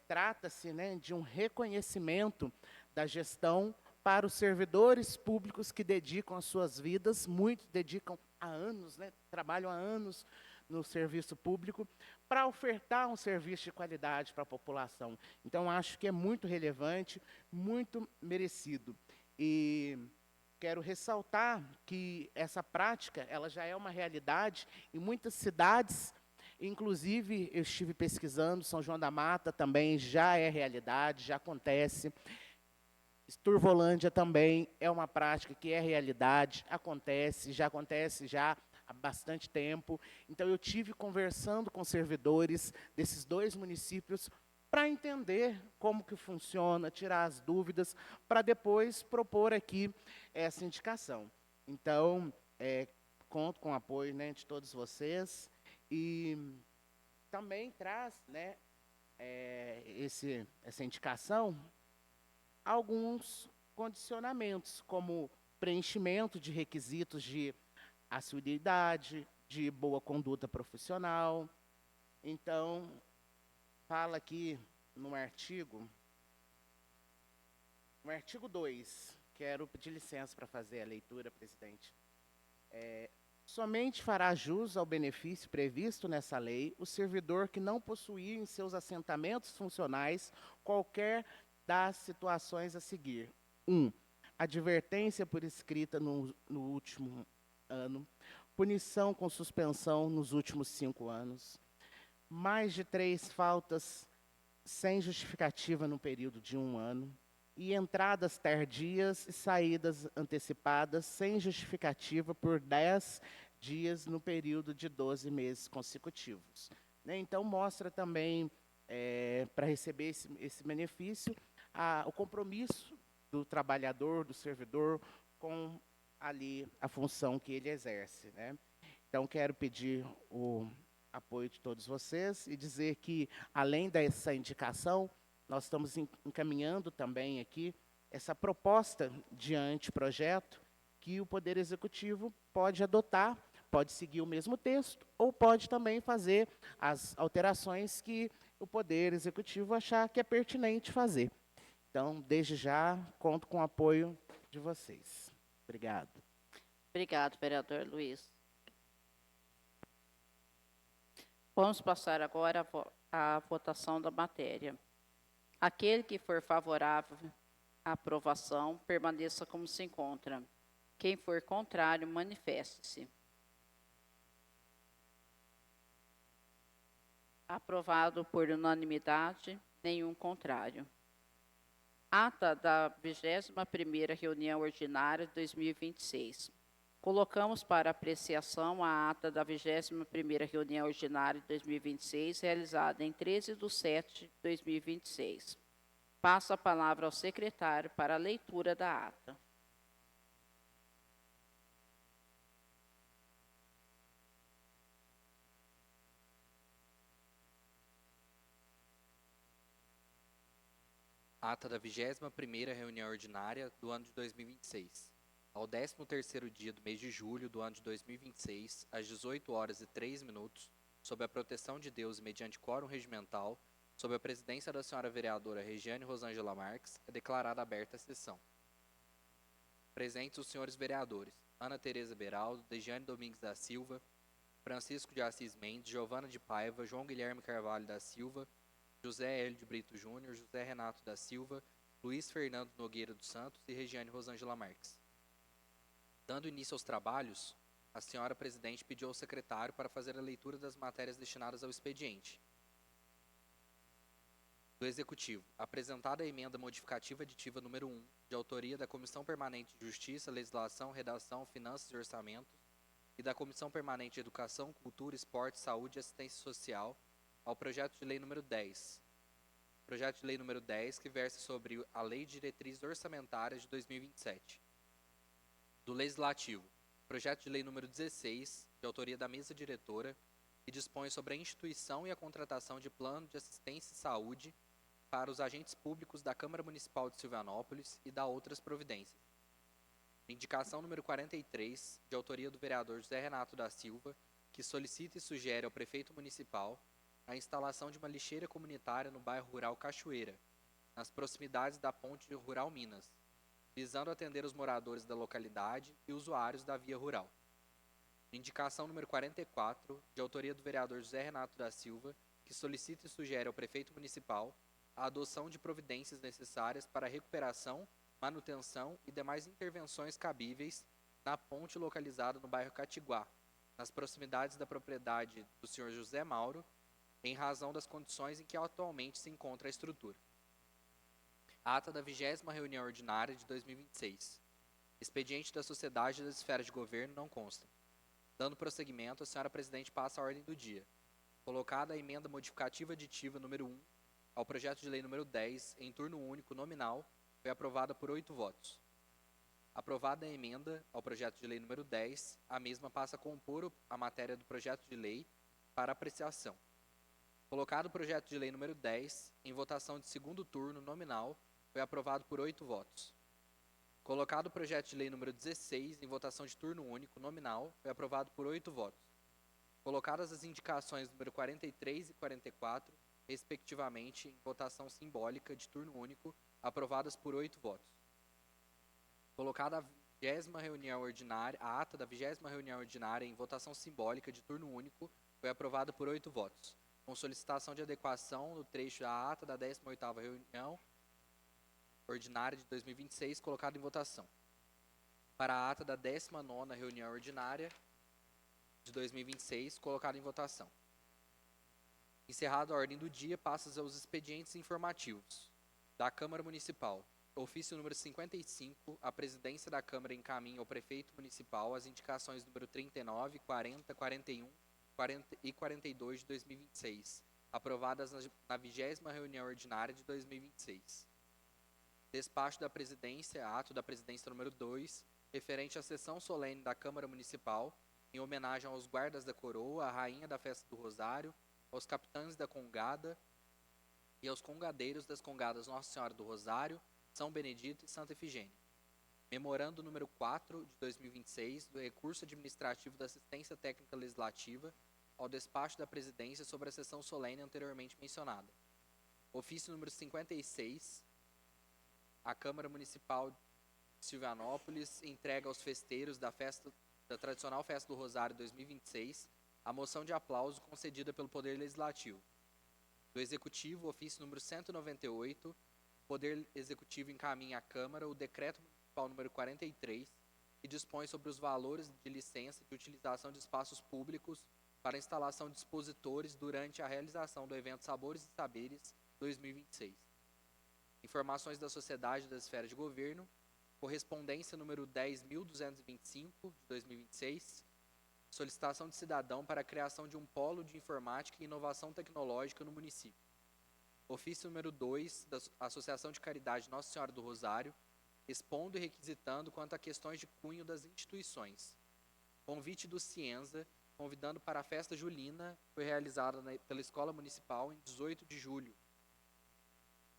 trata-se, né, de um reconhecimento da gestão para os servidores públicos que dedicam as suas vidas, muitos dedicam há anos, né, trabalham há anos no serviço público, para ofertar um serviço de qualidade para a população. Então, acho que é muito relevante, muito merecido. E quero ressaltar que essa prática ela já é uma realidade em muitas cidades, inclusive eu estive pesquisando, São João da Mata também já é realidade, já acontece. Turvolândia também é uma prática que é realidade, já acontece já há bastante tempo. Então, eu tive conversando com servidores desses dois municípios para entender como que funciona, tirar as dúvidas, para depois propor aqui essa indicação. Então, conto com o apoio, né, de todos vocês e também traz, né, essa indicação alguns condicionamentos, como preenchimento de requisitos de assiduidade, de boa conduta profissional. Então, fala aqui no artigo 2, quero pedir licença para fazer a leitura, presidente. Somente fará jus ao benefício previsto nessa lei o servidor que não possuir em seus assentamentos funcionais qualquer das situações a seguir. 1. Advertência por escrita no último ano. Punição com suspensão nos últimos 5 anos. Mais de 3 faltas sem justificativa no período de 1 ano. E entradas tardias e saídas antecipadas sem justificativa por 10 dias no período de 12 meses consecutivos. Né? Então, mostra também, para receber esse benefício, o compromisso do trabalhador, do servidor, com ali a função que ele exerce, né? Então, quero pedir o apoio de todos vocês e dizer que, além dessa indicação, nós estamos encaminhando também aqui essa proposta de anteprojeto que o Poder Executivo pode adotar, pode seguir o mesmo texto ou pode também fazer as alterações que o Poder Executivo achar que é pertinente fazer. Então, desde já, conto com o apoio de vocês. Obrigado. Obrigado, vereador Luiz. Vamos passar agora à votação da matéria. Aquele que for favorável à aprovação, permaneça como se encontra. Quem for contrário, manifeste-se. Aprovado por unanimidade, nenhum contrário. Ata da 21ª reunião ordinária de 2026. Colocamos para apreciação a ata da 21ª reunião ordinária de 2026, realizada em 13/7 de 2026. Passo a palavra ao secretário para a leitura da ata. Ata da 21ª reunião ordinária do ano de 2026. Ao 13º dia do mês de julho do ano de 2026, às 18h03, sob a proteção de Deus e mediante quórum regimental, sob a presidência da senhora vereadora Regiane Rosângela Marques, é declarada aberta a sessão. Presentes os senhores vereadores: Ana Tereza Beraldo, Degiane Domingues da Silva, Francisco de Assis Mendes, Giovana de Paiva, João Guilherme Carvalho da Silva, José Hélio de Brito Júnior, José Renato da Silva, Luiz Fernando Nogueira dos Santos e Regiane Rosângela Marques. Dando início aos trabalhos, a senhora presidente pediu ao secretário para fazer a leitura das matérias destinadas ao expediente. Do Executivo, apresentada a emenda modificativa aditiva número 1, de autoria da Comissão Permanente de Justiça, Legislação, Redação, Finanças e Orçamentos e da Comissão Permanente de Educação, Cultura, Esporte, Saúde e Assistência Social, ao projeto de lei número 10. Projeto de lei número 10, que versa sobre a Lei de Diretrizes Orçamentárias de 2027. Do Legislativo, projeto de lei número 16, de autoria da mesa diretora, que dispõe sobre a instituição e a contratação de plano de assistência e saúde para os agentes públicos da Câmara Municipal de Silvanópolis e da outras providências. Indicação número 43, de autoria do vereador José Renato da Silva, que solicita e sugere ao prefeito municipal a instalação de uma lixeira comunitária no bairro rural Cachoeira, nas proximidades da Ponte Rural Minas, visando atender os moradores da localidade e usuários da via rural. Indicação número 44, de autoria do vereador José Renato da Silva, que solicita e sugere ao prefeito municipal a adoção de providências necessárias para a recuperação, manutenção e demais intervenções cabíveis na ponte localizada no bairro Catiguá, nas proximidades da propriedade do senhor José Mauro, em razão das condições em que atualmente se encontra a estrutura. Ata da 20ª reunião ordinária de 2026. Expediente da Sociedade das Esferas de Governo não consta. Dando prosseguimento, a senhora presidente passa a ordem do dia. Colocada a emenda modificativa aditiva número 1 ao projeto de lei número 10, em turno único nominal, foi aprovada por 8 votos. Aprovada a emenda ao projeto de lei número 10, a mesma passa a compor a matéria do projeto de lei para apreciação. Colocado o projeto de lei número 10, em votação de segundo turno nominal, foi aprovado por 8 votos. Colocado o projeto de lei número 16, em votação de turno único nominal, foi aprovado por 8 votos. Colocadas as indicações número 43 e 44, respectivamente, em votação simbólica de turno único, aprovadas por 8 votos. Colocada a 20ª reunião ordinária, a ata da 20ª reunião ordinária em votação simbólica de turno único, foi aprovada por 8 votos. Com solicitação de adequação no trecho da ata da 18ª reunião ordinária de 2026, colocado em votação. Para a ata da 19ª reunião ordinária de 2026, colocado em votação. Encerrada a ordem do dia, passa aos expedientes informativos. Da Câmara Municipal. Ofício número 55, a presidência da Câmara encaminha ao prefeito municipal as indicações número 39, 40, 41, 40 e 42 de 2026, aprovadas na 20ª reunião ordinária de 2026. Despacho da presidência, ato da presidência número 2, referente à sessão solene da Câmara Municipal, em homenagem aos guardas da coroa, à rainha da festa do Rosário, aos capitães da Congada e aos congadeiros das congadas Nossa Senhora do Rosário, São Benedito e Santa Efigênia. Memorando número 4 de 2026 do recurso administrativo da assistência técnica legislativa ao despacho da presidência sobre a sessão solene anteriormente mencionada. Ofício número 56, a Câmara Municipal de Silvanópolis entrega aos festeiros da tradicional Festa do Rosário 2026 a moção de aplauso concedida pelo Poder Legislativo. Do Executivo, ofício número 198, o Poder Executivo encaminha à Câmara o Decreto Municipal número 43, que dispõe sobre os valores de licença de utilização de espaços públicos para a instalação de expositores durante a realização do evento Sabores e Saberes 2026. Informações da Sociedade das Esferas de Governo, correspondência número 10.225, de 2026, solicitação de cidadão para a criação de um polo de informática e inovação tecnológica no município. Ofício número 2 da Associação de Caridade Nossa Senhora do Rosário, expondo e requisitando quanto a questões de cunho das instituições. Convite do Cienza, convidando para a festa julina, foi realizada pela Escola Municipal em 18 de julho.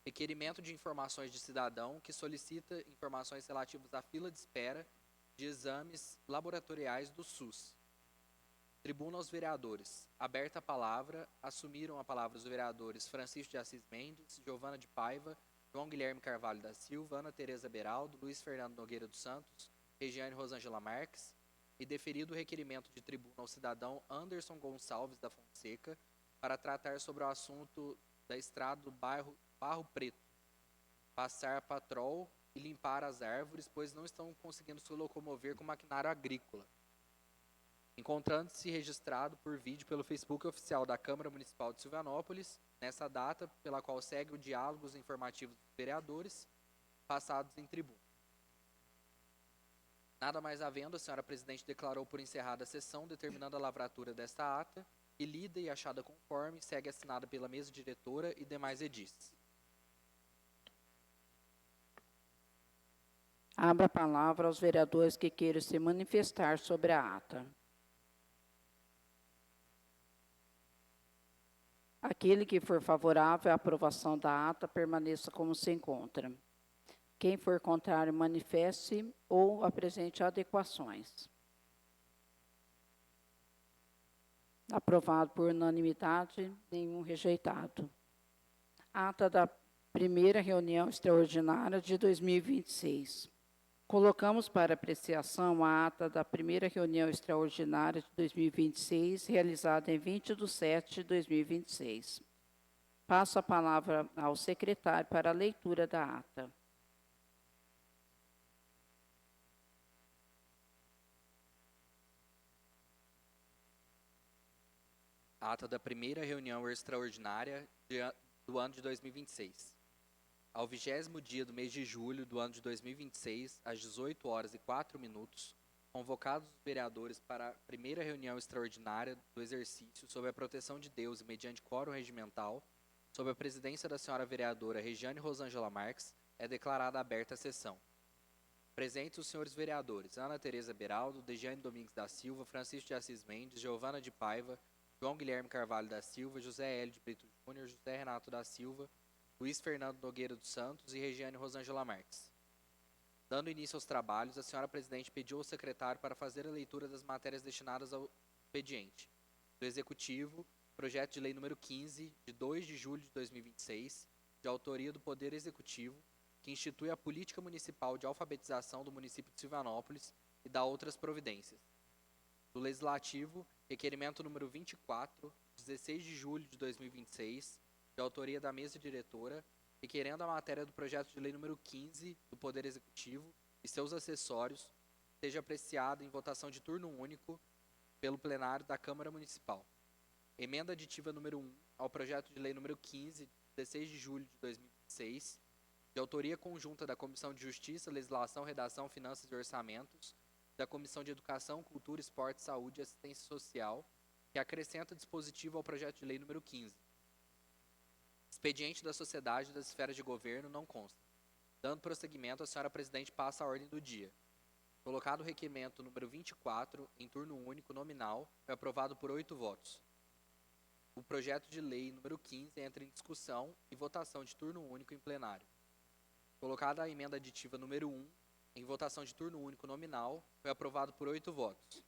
Requerimento de informações de cidadão que solicita informações relativas à fila de espera de exames laboratoriais do SUS. Tribuna aos vereadores. Aberta a palavra, assumiram a palavra os vereadores Francisco de Assis Mendes, Giovana de Paiva, João Guilherme Carvalho da Silva, Ana Tereza Beraldo, Luiz Fernando Nogueira dos Santos, Regiane Rosângela Marques, e deferido o requerimento de tribuna ao cidadão Anderson Gonçalves da Fonseca para tratar sobre o assunto da estrada do bairro Barro Preto, passar patrol e limpar as árvores, pois não estão conseguindo se locomover com maquinário agrícola. Encontrando-se registrado por vídeo pelo Facebook oficial da Câmara Municipal de Silvanópolis, nessa data, pela qual segue o diálogos informativos dos vereadores, passados em tribuna. Nada mais havendo, a senhora presidente declarou por encerrada a sessão, determinando a lavratura desta ata, e lida e achada conforme, segue assinada pela mesa diretora e demais edis. Abra a palavra aos vereadores que queiram se manifestar sobre a ata. Aquele que for favorável à aprovação da ata, permaneça como se encontra. Quem for contrário, manifeste ou apresente adequações. Aprovado por unanimidade, nenhum rejeitado. Ata da primeira reunião extraordinária de 2026. Colocamos para apreciação a ata da primeira reunião extraordinária de 2026, realizada em 20/7/2026. Passo a palavra ao secretário para a leitura da ata. Ata da primeira reunião extraordinária do ano de 2026. Ao 20º dia do mês de julho do ano de 2026, às 18h04, convocados os vereadores para a primeira reunião extraordinária do exercício sob a proteção de Deus e mediante quórum regimental, sob a presidência da senhora vereadora Regiane Rosângela Marques, é declarada aberta a sessão. Presentes os senhores vereadores Ana Tereza Beraldo, Degiane Domingues da Silva, Francisco de Assis Mendes, Giovana de Paiva, João Guilherme Carvalho da Silva, José Hélio de Brito Júnior, José Renato da Silva, Luiz Fernando Nogueira dos Santos e Regiane Rosângela Marques. Dando início aos trabalhos, a senhora presidente pediu ao secretário para fazer a leitura das matérias destinadas ao expediente. Do Executivo, projeto de lei número 15, de 2 de julho de 2026, de autoria do Poder Executivo, que institui a política municipal de alfabetização do município de Silvanópolis e dá outras providências. Do Legislativo, requerimento número 24, 16 de julho de 2026, de autoria da mesa diretora, requerendo a matéria do projeto de lei número 15 do Poder Executivo e seus acessórios, seja apreciada em votação de turno único pelo plenário da Câmara Municipal. Emenda aditiva número 1 ao projeto de lei número 15, 16 de julho de 2026, de autoria conjunta da Comissão de Justiça, Legislação, Redação, Finanças e Orçamentos, da Comissão de Educação, Cultura, Esporte, Saúde e Assistência Social, que acrescenta dispositivo ao projeto de lei número 15. Expediente da Sociedade das Esferas de Governo não consta. Dando prosseguimento, a senhora presidente passa a ordem do dia. Colocado o requerimento número 24, em turno único nominal, foi aprovado por 8 votos. O projeto de lei número 15 entra em discussão e votação de turno único em plenário. Colocada a emenda aditiva número 1, em votação de turno único nominal, foi aprovado por 8 votos.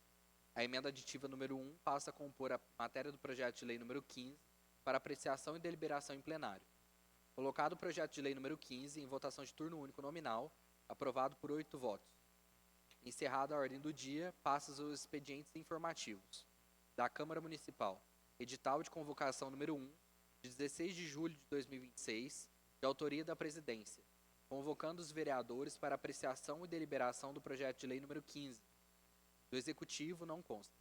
A emenda aditiva número 1 passa a compor a matéria do projeto de lei número 15 para apreciação e deliberação em plenário. Colocado o projeto de lei número 15 em votação de turno único nominal, aprovado por 8 votos. Encerrada a ordem do dia, passa os expedientes informativos. Da Câmara Municipal, edital de convocação número 1, de 16 de julho de 2026, de autoria da Presidência. convocando os vereadores para apreciação e deliberação do projeto de lei número 15. Do Executivo não consta.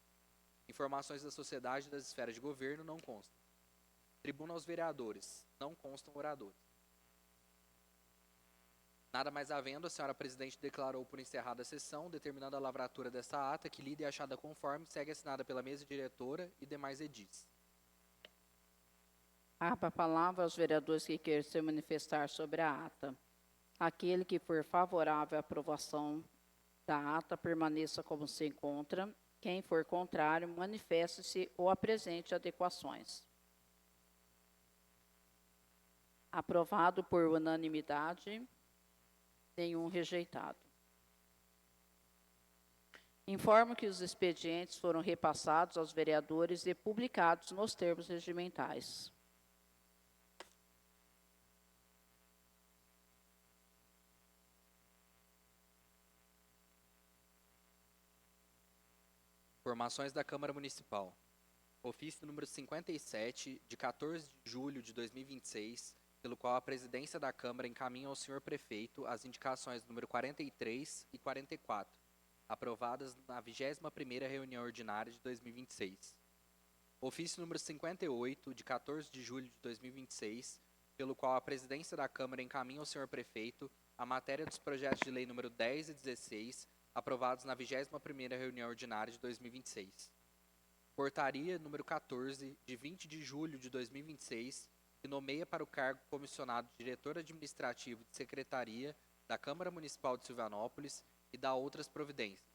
Informações da sociedade e das esferas de governo não constam. Tribuna aos vereadores, não constam oradores. Nada mais havendo, a senhora presidente declarou por encerrada a sessão, determinando a lavratura desta ata, que lida e achada conforme, segue assinada pela mesa diretora e demais edis. A palavra aos vereadores que queiram se manifestar sobre a ata. Aquele que for favorável à aprovação da ata, permaneça como se encontra. Quem for contrário, manifeste-se ou apresente adequações. Aprovado por unanimidade, nenhum rejeitado. Informo que os expedientes foram repassados aos vereadores e publicados nos termos regimentais. Informações da Câmara Municipal. Ofício número 57, de 14 de julho de 2026, pelo qual a presidência da Câmara encaminha ao senhor prefeito as indicações número 43 e 44, aprovadas na 21ª reunião ordinária de 2026. Ofício número 58, de 14 de julho de 2026, pelo qual a presidência da Câmara encaminha ao senhor prefeito a matéria dos projetos de lei número 10 e 16, aprovados na 21ª reunião ordinária de 2026. Portaria número 14, de 20 de julho de 2026, que nomeia para o cargo comissionado diretor administrativo de secretaria da Câmara Municipal de Silvanópolis e dá outras providências.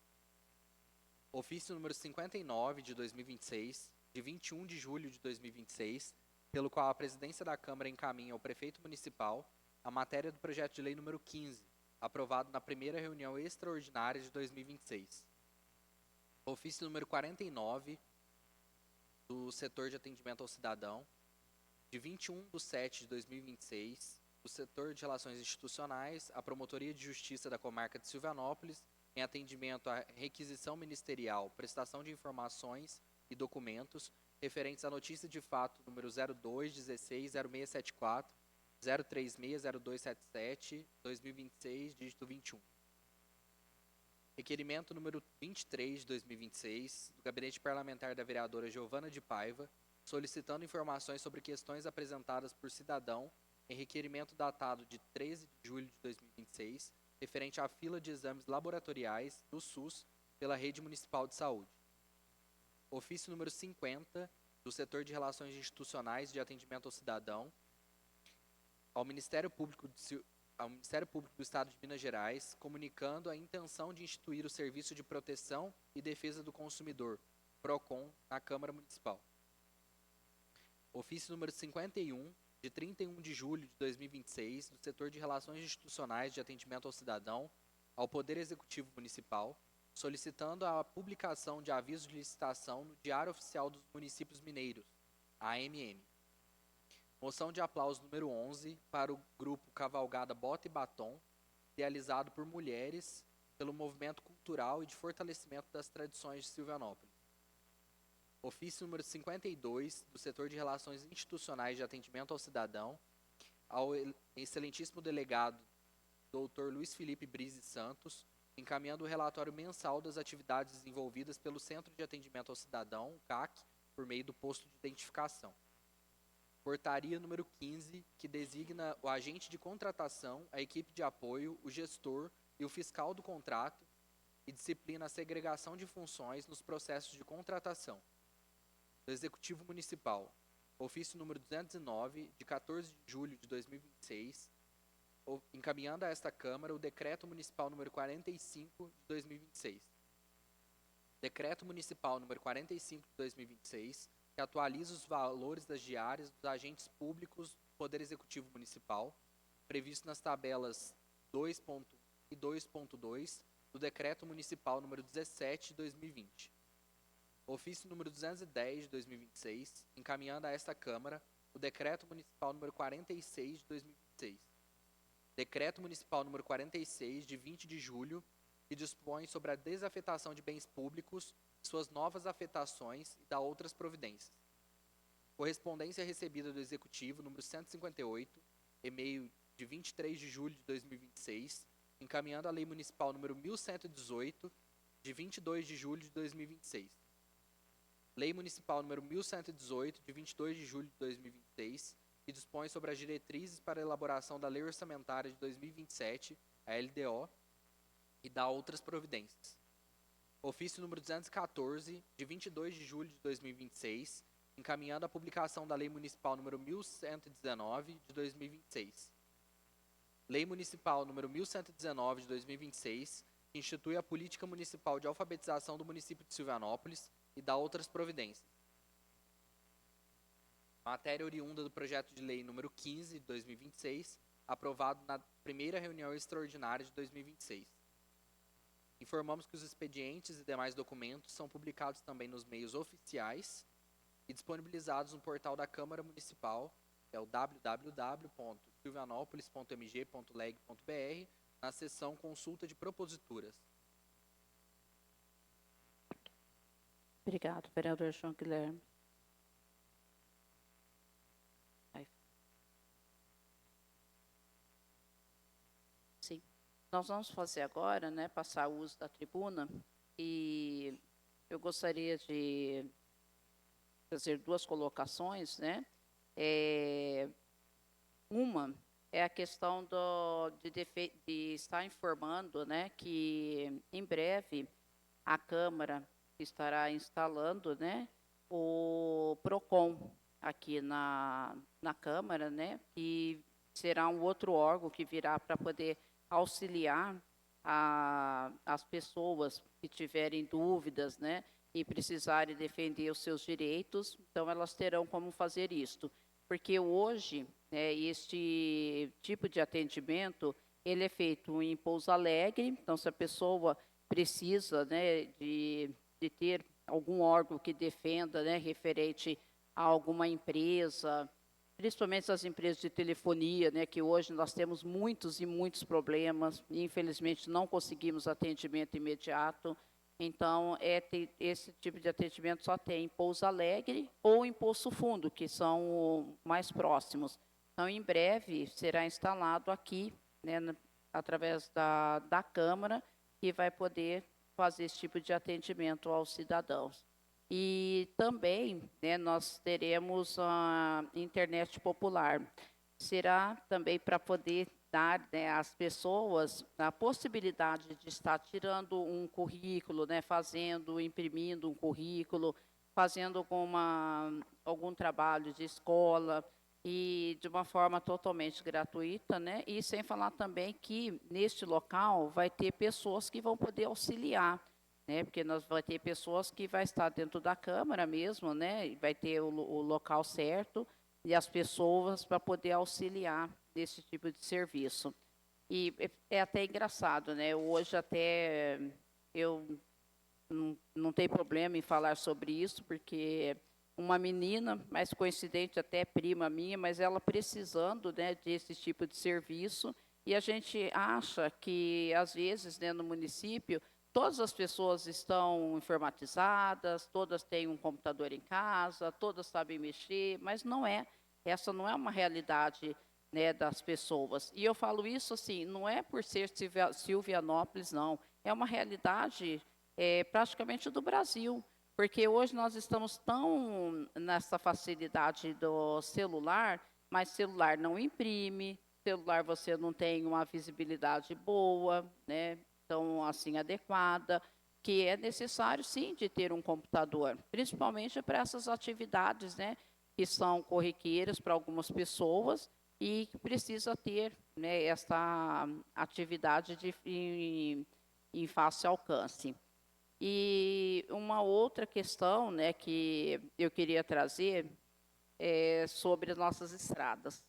Ofício número 59, de 2026, de 21 de julho de 2026, pelo qual a presidência da Câmara encaminha ao prefeito municipal a matéria do projeto de lei número 15, aprovado na primeira reunião extraordinária de 2026. Ofício número 49, do setor de atendimento ao cidadão, de 21/7 de 2026, do setor de relações institucionais, a Promotoria de Justiça da Comarca de Silvanópolis, em atendimento à requisição ministerial, prestação de informações e documentos referentes à notícia de fato número 02160674, 0360277, 2026, dígito 21. Requerimento número 23 de 2026, do Gabinete Parlamentar da vereadora Giovana de Paiva, solicitando informações sobre questões apresentadas por cidadão em requerimento datado de 13 de julho de 2026, referente à fila de exames laboratoriais do SUS pela Rede Municipal de Saúde. Ofício número 50, do setor de relações institucionais de atendimento ao cidadão, ao Ministério Público do Estado de Minas Gerais, comunicando a intenção de instituir o Serviço de Proteção e Defesa do Consumidor, PROCON, na Câmara Municipal. Ofício número 51, de 31 de julho de 2026, do setor de relações institucionais de atendimento ao cidadão, ao Poder Executivo Municipal, solicitando a publicação de aviso de licitação no Diário Oficial dos Municípios Mineiros, AMM. Moção de aplauso número 11 para o grupo Cavalgada Bota e Batom, realizado por mulheres pelo movimento cultural e de fortalecimento das tradições de Silvanópolis. Ofício número 52, do setor de relações institucionais de atendimento ao cidadão, ao excelentíssimo delegado Dr. Luiz Felipe Brise Santos, encaminhando o relatório mensal das atividades desenvolvidas pelo Centro de Atendimento ao Cidadão, CAC, por meio do posto de identificação. Portaria número 15, que designa o agente de contratação, a equipe de apoio, o gestor e o fiscal do contrato e disciplina a segregação de funções nos processos de contratação. Do Executivo Municipal, ofício número 209, de 14 de julho de 2026, encaminhando a esta Câmara o Decreto Municipal número 45 de 2026. Decreto Municipal número 45 de 2026, que atualiza os valores das diárias dos agentes públicos do Poder Executivo Municipal, previsto nas tabelas 2.1 e 2.2 do Decreto Municipal número 17 de 2020. Ofício número 210 de 2026, encaminhando a esta Câmara o Decreto Municipal número 46 de 2026. Decreto Municipal número 46, de 20 de julho, que dispõe sobre a desafetação de bens públicos, suas novas afetações e da outras providências. Correspondência recebida do Executivo número 158, e-mail de 23 de julho de 2026, encaminhando a Lei Municipal número 1118, de 22 de julho de 2026. Lei Municipal número 1118, de 22 de julho de 2026, que dispõe sobre as diretrizes para a elaboração da Lei Orçamentária de 2027, a LDO, e dá outras providências. Ofício número 214, de 22 de julho de 2026, encaminhando a publicação da Lei Municipal número 1119, de 2026. Lei Municipal número 1119, de 2026, que institui a Política Municipal de Alfabetização do município de Silvianópolis e dá outras providências. Matéria oriunda do projeto de lei número 15, de 2026, aprovado na primeira reunião extraordinária de 2026. Informamos que os expedientes e demais documentos são publicados também nos meios oficiais e disponibilizados no portal da Câmara Municipal, que é o www.silvianopolis.mg.leg.br, na seção Consulta de Proposituras. Obrigado, vereador João Guilherme. Sim. Nós vamos fazer agora, né, passar o uso da tribuna, e eu gostaria de fazer duas colocações, né? Uma é a questão de estar informando, né, que em breve a Câmara estará instalando, né, o PROCON aqui na Câmara, né, e será um outro órgão que virá para poder auxiliar as pessoas que tiverem dúvidas, né, e precisarem defender os seus direitos. Então, elas terão como fazer isto. Porque hoje, né, este tipo de atendimento, ele é feito em Pouso Alegre. Então, se a pessoa precisa, né, de ter algum órgão que defenda, né, referente a alguma empresa, principalmente as empresas de telefonia, né, que hoje nós temos muitos e muitos problemas, e infelizmente não conseguimos atendimento imediato. Então, esse tipo de atendimento só tem em Pouso Alegre ou em Poço Fundo, que são mais próximos. Então, em breve, será instalado aqui, né, através da Câmara, que vai poder fazer esse tipo de atendimento aos cidadãos. E também, né, nós teremos a internet popular. Será também para poder dar, né, às pessoas a possibilidade de estar tirando um currículo, né, imprimindo um currículo, fazendo algum trabalho de escola, e de uma forma totalmente gratuita, né? E sem falar também que neste local vai ter pessoas que vão poder auxiliar, né? Porque nós vai ter pessoas que vai estar dentro da Câmara mesmo, né? E vai ter o local certo e as pessoas para poder auxiliar nesse tipo de serviço. E é até engraçado, né? Hoje até eu não tenho problema em falar sobre isso, porque uma menina, mais coincidente, até prima minha, mas ela precisando, né, desse tipo de serviço, e a gente acha que, às vezes, né, no município, todas as pessoas estão informatizadas, todas têm um computador em casa, todas sabem mexer, mas não é. Essa não é uma realidade, né, das pessoas. E eu falo isso assim, não é por ser Silvianópolis, não. É uma realidade praticamente do Brasil. Porque hoje nós estamos tão nessa facilidade do celular, mas celular não imprime, celular você não tem uma visibilidade boa, né? Então, assim, adequada, que é necessário, sim, de ter um computador, principalmente para essas atividades, né, que são corriqueiras para algumas pessoas e que precisa ter, né, essa atividade em fácil alcance. E uma outra questão, né, que eu queria trazer é sobre as nossas estradas.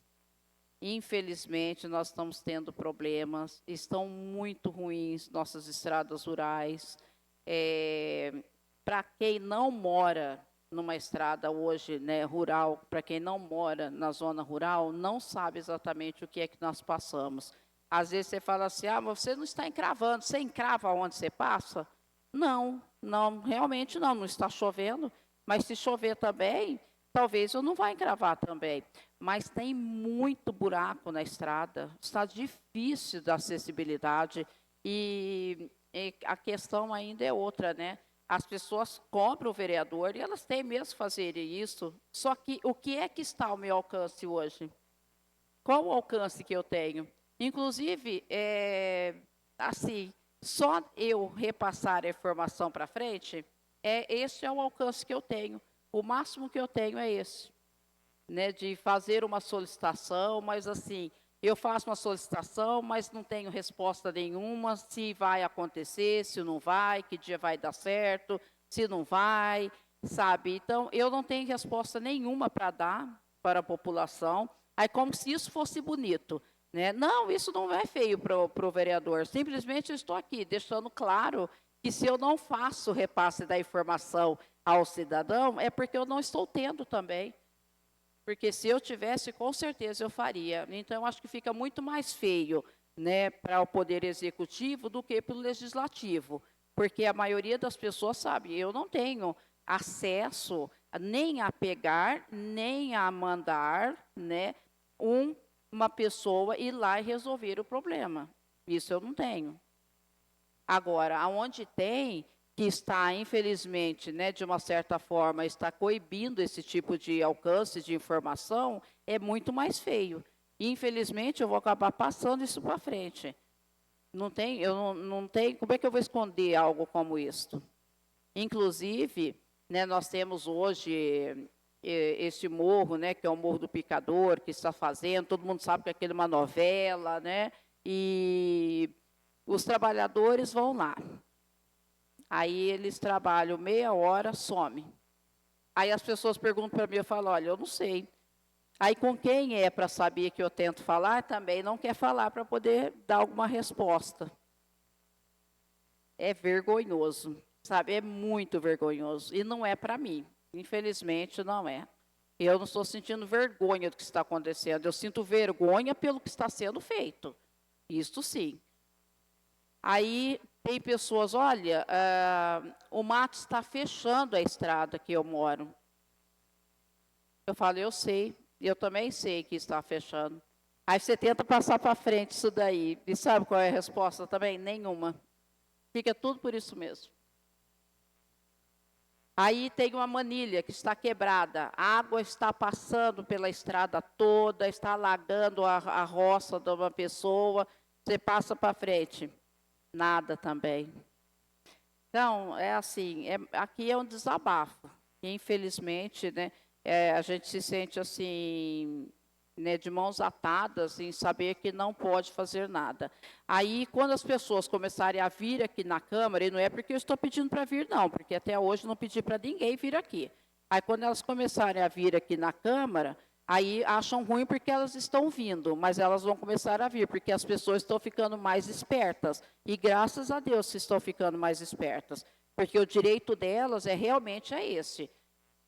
Infelizmente, nós estamos tendo problemas, estão muito ruins nossas estradas rurais. Para quem não mora numa estrada hoje, né, rural, para quem não mora na zona rural, não sabe exatamente o que é que nós passamos. Às vezes você fala assim, mas você não está encravando, você encrava onde você passa? Não, realmente não está chovendo, mas se chover também, talvez eu não vá encravar também. Mas tem muito buraco na estrada, está difícil da acessibilidade e a questão ainda é outra, né? As pessoas cobram o vereador e elas têm mesmo que fazer isso, só que o que é que está ao meu alcance hoje? Qual o alcance que eu tenho? Inclusive, assim, só eu repassar a informação para frente, esse é o alcance que eu tenho. O máximo que eu tenho é esse, né, de fazer uma solicitação, mas assim, eu faço uma solicitação, mas não tenho resposta nenhuma, se vai acontecer, se não vai, que dia vai dar certo, se não vai, sabe? Então, eu não tenho resposta nenhuma para dar para a população, aí como se isso fosse bonito, né? Não, isso não é feio para o vereador, simplesmente eu estou aqui deixando claro que se eu não faço o repasse da informação ao cidadão, é porque eu não estou tendo também. Porque se eu tivesse, com certeza eu faria. Então, acho que fica muito mais feio, né, para o Poder Executivo do que para o Legislativo. Porque a maioria das pessoas sabe, eu não tenho acesso nem a pegar, nem a mandar, né, uma pessoa ir lá e resolver o problema. Isso eu não tenho. Agora, aonde tem, que está, infelizmente, né, de uma certa forma, está coibindo esse tipo de alcance de informação, é muito mais feio. E, infelizmente, eu vou acabar passando isso para frente. Não tem, eu não tenho, como é que eu vou esconder algo como isto? Inclusive, né, nós temos hoje este morro, né, que é o Morro do Picador, que está fazendo, todo mundo sabe que aquilo é uma novela, né, e os trabalhadores vão lá. Aí eles trabalham meia hora, some. Aí as pessoas perguntam para mim, eu falo, olha, eu não sei. Aí com quem é para saber que eu tento falar, também não quer falar para poder dar alguma resposta. É vergonhoso, sabe? É muito vergonhoso. E não é para mim, infelizmente não é. Eu não estou sentindo vergonha do que está acontecendo, eu sinto vergonha pelo que está sendo feito. Isto sim. Aí tem pessoas, olha, o mato está fechando a estrada que eu moro. Eu falo, eu sei, eu também sei que está fechando. Aí você tenta passar para frente isso daí. E sabe qual é a resposta também? Nenhuma. Fica tudo por isso mesmo. Aí tem uma manilha que está quebrada. A água está passando pela estrada toda, está alagando a roça de uma pessoa. Você passa para frente. Nada também. Então, é assim, aqui é um desabafo. Infelizmente, né, a gente se sente assim, né, de mãos atadas em saber que não pode fazer nada. Aí, quando as pessoas começarem a vir aqui na Câmara, e não é porque eu estou pedindo para vir, não, porque até hoje não pedi para ninguém vir aqui. Aí, quando elas começarem a vir aqui na Câmara, aí acham ruim porque elas estão vindo, mas elas vão começar a vir, porque as pessoas estão ficando mais espertas. E graças a Deus se estão ficando mais espertas, porque o direito delas realmente esse.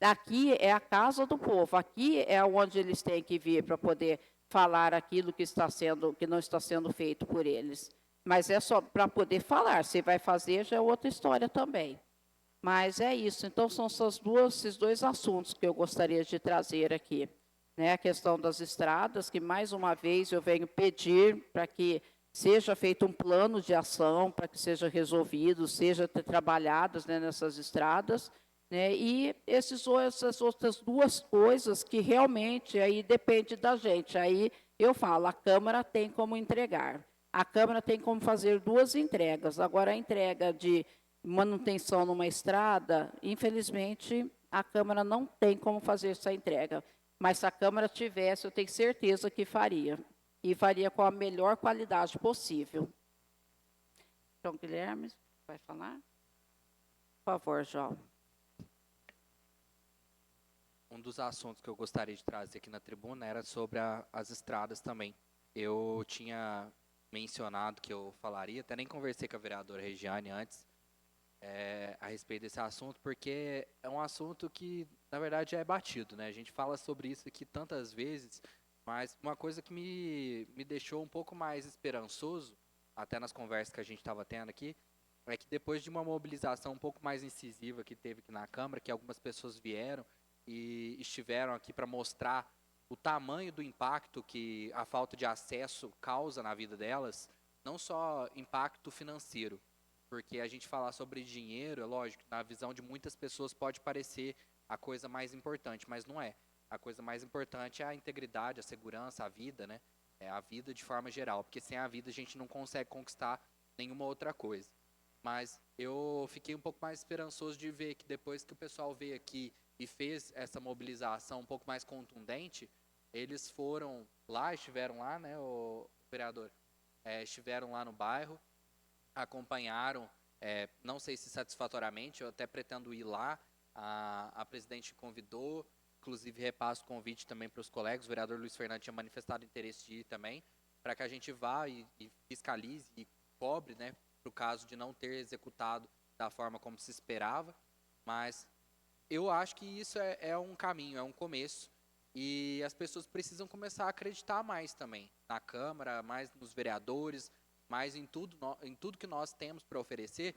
Aqui é a casa do povo, aqui é onde eles têm que vir para poder falar aquilo que não está sendo feito por eles. Mas é só para poder falar, se vai fazer já é outra história também. Mas é isso, então são esses dois assuntos que eu gostaria de trazer aqui. Né, a questão das estradas, que mais uma vez eu venho pedir para que seja feito um plano de ação, para que seja resolvido, seja trabalhadas, né, nessas estradas, né, e essas outras duas coisas que realmente aí depende da gente. Aí eu falo, a Câmara tem como entregar, a Câmara tem como fazer duas entregas. Agora, a entrega de manutenção numa estrada, infelizmente, a Câmara não tem como fazer essa entrega. Mas se a Câmara tivesse, eu tenho certeza que faria. E faria com a melhor qualidade possível. João Guilherme, vai falar? Por favor, João. Um dos assuntos que eu gostaria de trazer aqui na tribuna era sobre as estradas também. Eu tinha mencionado que eu falaria, até nem conversei com a vereadora Regiane antes, a respeito desse assunto, porque é um assunto que, na verdade, é batido, né? A gente fala sobre isso aqui tantas vezes, mas uma coisa que me deixou um pouco mais esperançoso, até nas conversas que a gente estava tendo aqui, é que depois de uma mobilização um pouco mais incisiva que teve aqui na Câmara, que algumas pessoas vieram e estiveram aqui para mostrar o tamanho do impacto que a falta de acesso causa na vida delas, não só impacto financeiro, porque a gente falar sobre dinheiro, é lógico, na visão de muitas pessoas pode parecer a coisa mais importante, mas não é. A coisa mais importante é a integridade, a segurança, a vida, né? É a vida de forma geral, porque sem a vida a gente não consegue conquistar nenhuma outra coisa. Mas eu fiquei um pouco mais esperançoso de ver que depois que o pessoal veio aqui e fez essa mobilização um pouco mais contundente, eles foram lá, estiveram lá, né, o vereador, estiveram lá no bairro, acompanharam, não sei se satisfatoriamente, eu até pretendo ir lá, a presidente convidou, inclusive repasso o convite também para os colegas, o vereador Luiz Fernando tinha manifestado interesse de ir também, para que a gente vá e fiscalize e cobre, né, para o caso de não ter executado da forma como se esperava, mas eu acho que isso é um caminho, é um começo, e as pessoas precisam começar a acreditar mais também na Câmara, mais nos vereadores, mais em tudo que nós temos para oferecer,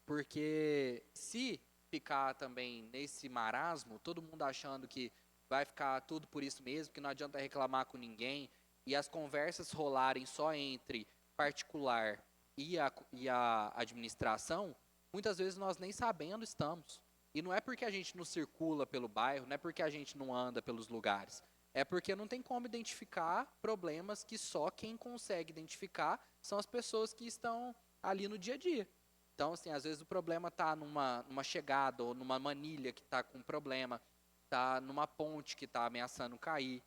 porque se ficar também nesse marasmo, todo mundo achando que vai ficar tudo por isso mesmo, que não adianta reclamar com ninguém, e as conversas rolarem só entre particular e a administração, muitas vezes nós nem sabendo estamos. E não é porque a gente não circula pelo bairro, não é porque a gente não anda pelos lugares. É porque não tem como identificar problemas que só quem consegue identificar são as pessoas que estão ali no dia a dia. Então, assim, às vezes o problema está numa chegada ou numa manilha que está com problema, está numa ponte que está ameaçando cair.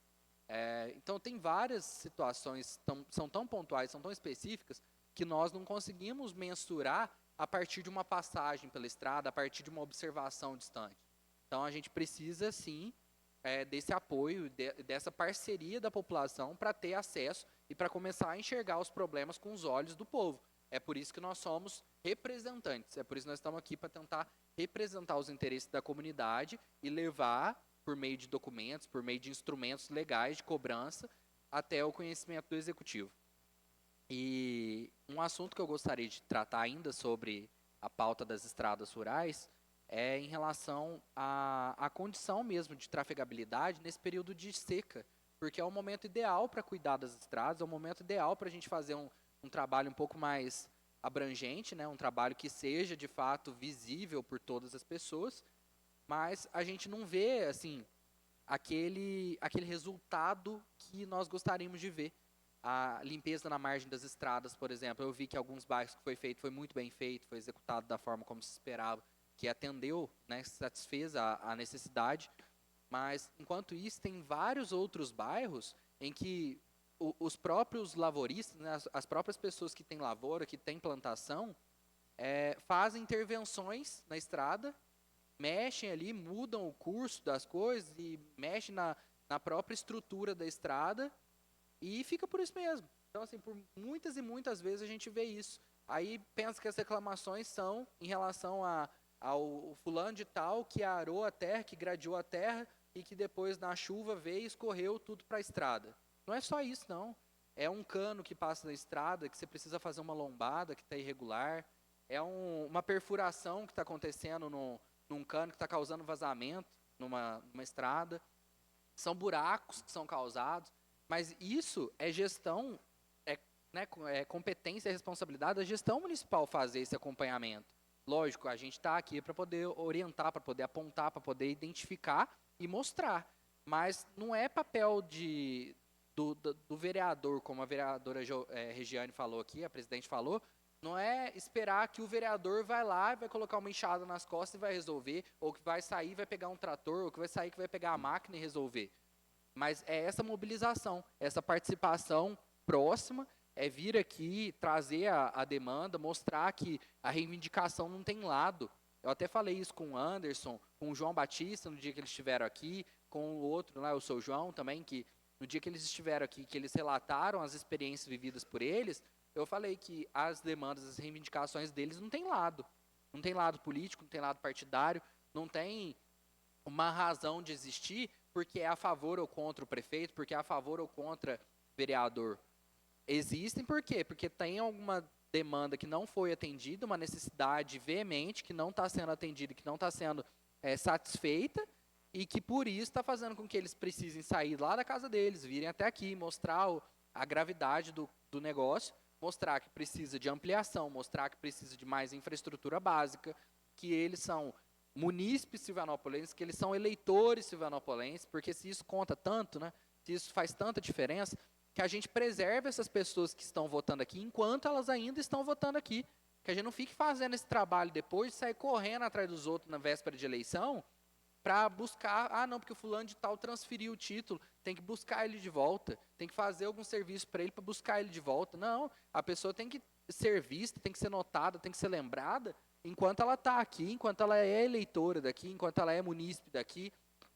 Então, tem várias situações, são tão pontuais, são tão específicas, que nós não conseguimos mensurar a partir de uma passagem pela estrada, a partir de uma observação distante. Então, a gente precisa, sim, desse apoio, dessa parceria da população para ter acesso e para começar a enxergar os problemas com os olhos do povo. É por isso que nós somos representantes, é por isso que nós estamos aqui para tentar representar os interesses da comunidade e levar, por meio de documentos, por meio de instrumentos legais de cobrança, até o conhecimento do Executivo. E um assunto que eu gostaria de tratar ainda sobre a pauta das estradas rurais é em relação à condição mesmo de trafegabilidade nesse período de seca, porque é o momento ideal para cuidar das estradas, é o momento ideal para a gente fazer um trabalho um pouco mais abrangente, né, um trabalho que seja de fato visível por todas as pessoas, mas a gente não vê assim aquele resultado que nós gostaríamos de ver. A limpeza na margem das estradas, por exemplo, eu vi que alguns bairros que foi feito foi muito bem feito, foi executado da forma como se esperava, que atendeu, né, satisfez a necessidade, mas enquanto isso tem vários outros bairros em que os próprios lavouristas, né, as próprias pessoas que têm lavoura, que têm plantação, fazem intervenções na estrada, mexem ali, mudam o curso das coisas e mexem na própria estrutura da estrada e fica por isso mesmo. Então, assim, por muitas e muitas vezes a gente vê isso. Aí pensa que as reclamações são em relação ao fulano de tal que arou a terra, que gradeou a terra e que depois na chuva veio e escorreu tudo para a estrada. Não é só isso, não. É um cano que passa na estrada, que você precisa fazer uma lombada que está irregular. É uma perfuração que está acontecendo num cano que está causando vazamento numa estrada. São buracos que são causados. Mas isso é gestão, é competência e responsabilidade da gestão municipal fazer esse acompanhamento. Lógico, a gente está aqui para poder orientar, para poder apontar, para poder identificar e mostrar. Mas não é papel do vereador, como a vereadora Regiane falou aqui, a presidente falou, não é esperar que o vereador vai lá, vai colocar uma enxada nas costas e vai resolver, ou que vai sair, vai pegar um trator, ou que vai sair, que vai pegar a máquina e resolver. Mas é essa mobilização, essa participação próxima, é vir aqui, trazer a demanda, mostrar que a reivindicação não tem lado. Eu até falei isso com o Anderson, com o João Batista, no dia que eles estiveram aqui, com o outro lá, o seu João também, que no dia que eles estiveram aqui, que eles relataram as experiências vividas por eles, eu falei que as demandas, as reivindicações deles não tem lado. Não tem lado político, não tem lado partidário, não tem uma razão de existir porque é a favor ou contra o prefeito, porque é a favor ou contra o vereador. Existem por quê? Porque tem alguma demanda que não foi atendida, uma necessidade veemente que não está sendo atendida, que não está sendo satisfeita, e que por isso está fazendo com que eles precisem sair lá da casa deles, virem até aqui, mostrar a gravidade do negócio, mostrar que precisa de ampliação, mostrar que precisa de mais infraestrutura básica, que eles são munícipes silvanopolenses, que eles são eleitores silvanopolenses, porque se isso conta tanto, né, se isso faz tanta diferença, que a gente preserve essas pessoas que estão votando aqui enquanto elas ainda estão votando aqui. Que a gente não fique fazendo esse trabalho depois de sair correndo atrás dos outros na véspera de eleição para buscar, não, porque o fulano de tal transferiu o título, tem que buscar ele de volta, tem que fazer algum serviço para ele para buscar ele de volta. Não, a pessoa tem que ser vista, tem que ser notada, tem que ser lembrada enquanto ela está aqui, enquanto ela é eleitora daqui, enquanto ela é munícipe daqui,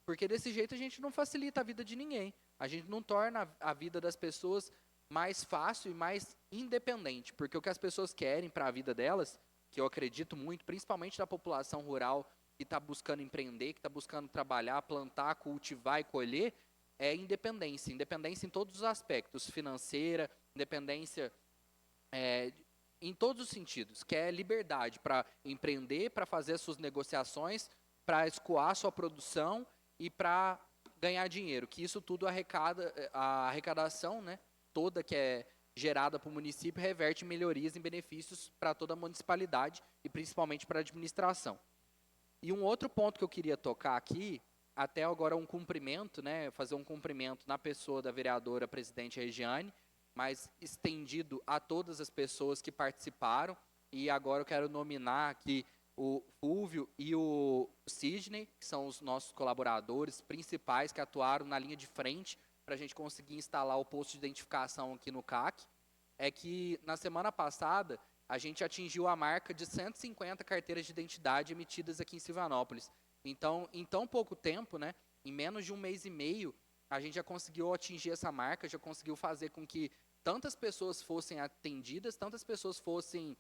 porque desse jeito a gente não facilita a vida de ninguém, a gente não torna a vida das pessoas mais fácil e mais independente, porque o que as pessoas querem para a vida delas, que eu acredito muito, principalmente da população rural, que está buscando empreender, que está buscando trabalhar, plantar, cultivar e colher, é independência. Independência em todos os aspectos, financeira, independência em todos os sentidos, que é liberdade para empreender, para fazer as suas negociações, para escoar sua produção e para ganhar dinheiro, que isso tudo a arrecadação, né, toda que é gerada para o município reverte em melhorias e benefícios para toda a municipalidade e principalmente para a administração. E um outro ponto que eu queria tocar aqui, até agora um cumprimento, né, fazer um cumprimento na pessoa da vereadora presidente Regiane, mas estendido a todas as pessoas que participaram, e agora eu quero nominar aqui o Fúvio e o Sidney, que são os nossos colaboradores principais que atuaram na linha de frente para a gente conseguir instalar o posto de identificação aqui no CAC, é que na semana passada a gente atingiu a marca de 150 carteiras de identidade emitidas aqui em Silvanópolis. Então, em tão pouco tempo, né, em menos de um mês e meio, a gente já conseguiu atingir essa marca, já conseguiu fazer com que tantas pessoas fossem atendidas, tantas pessoas fossem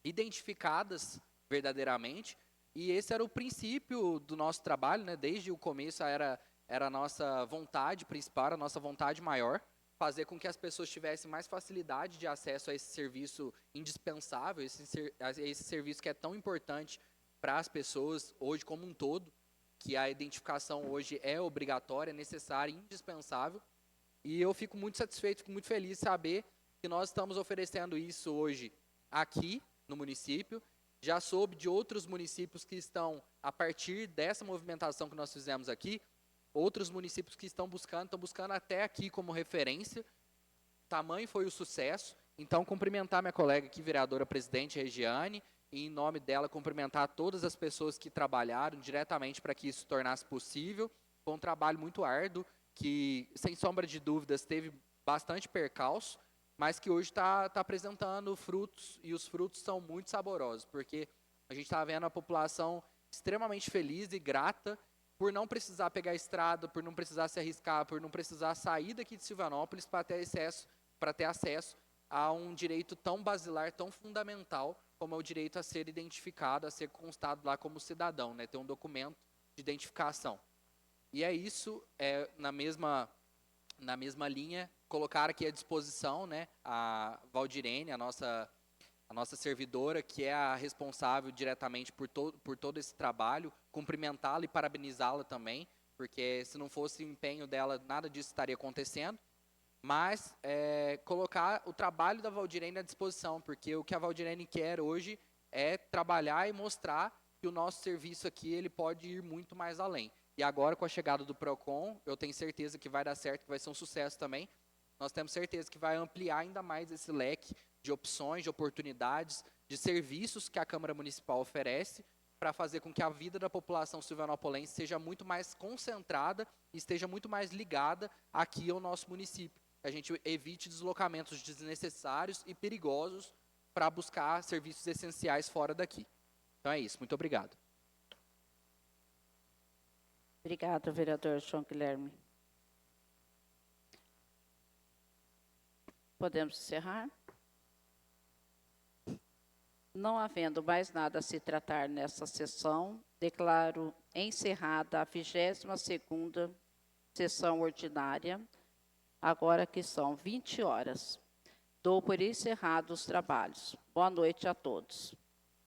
identificadas verdadeiramente, e esse era o princípio do nosso trabalho, né, desde o começo era a nossa vontade principal, a nossa vontade maior, fazer com que as pessoas tivessem mais facilidade de acesso a esse serviço indispensável, esse serviço que é tão importante para as pessoas hoje como um todo, que a identificação hoje é obrigatória, necessária, indispensável. E eu fico muito satisfeito, fico muito feliz de saber que nós estamos oferecendo isso hoje aqui no município. Já soube de outros municípios que estão, a partir dessa movimentação que nós fizemos aqui, outros municípios que estão buscando até aqui como referência. Tamanho foi o sucesso. Então, cumprimentar minha colega aqui, vereadora presidente Regiane, e em nome dela cumprimentar todas as pessoas que trabalharam diretamente para que isso se tornasse possível. Foi um trabalho muito árduo, que, sem sombra de dúvidas, teve bastante percalço, mas que hoje está apresentando frutos, e os frutos são muito saborosos, porque a gente está vendo a população extremamente feliz e grata por não precisar pegar a estrada, por não precisar se arriscar, por não precisar sair daqui de Silvanópolis para ter acesso a um direito tão basilar, tão fundamental, como é o direito a ser identificado, a ser constado lá como cidadão, né, ter um documento de identificação. E é isso, na mesma linha, colocar aqui à disposição, né, a Valdirene, a nossa servidora, que é a responsável diretamente por todo esse trabalho, cumprimentá-la e parabenizá-la também, porque se não fosse o empenho dela, nada disso estaria acontecendo, mas colocar o trabalho da Valdirene à disposição, porque o que a Valdirene quer hoje é trabalhar e mostrar que o nosso serviço aqui ele pode ir muito mais além. E agora, com a chegada do PROCON, eu tenho certeza que vai dar certo, que vai ser um sucesso também. Nós temos certeza que vai ampliar ainda mais esse leque de opções, de oportunidades, de serviços que a Câmara Municipal oferece para fazer com que a vida da população silvanopolense seja muito mais concentrada e esteja muito mais ligada aqui ao nosso município. Que a gente evite deslocamentos desnecessários e perigosos para buscar serviços essenciais fora daqui. Então é isso. Muito obrigado. Obrigada, vereador João Guilherme. Podemos encerrar? Não havendo mais nada a se tratar nessa sessão, declaro encerrada a 22ª sessão ordinária, agora que são 20 horas. Dou por encerrados os trabalhos. Boa noite a todos.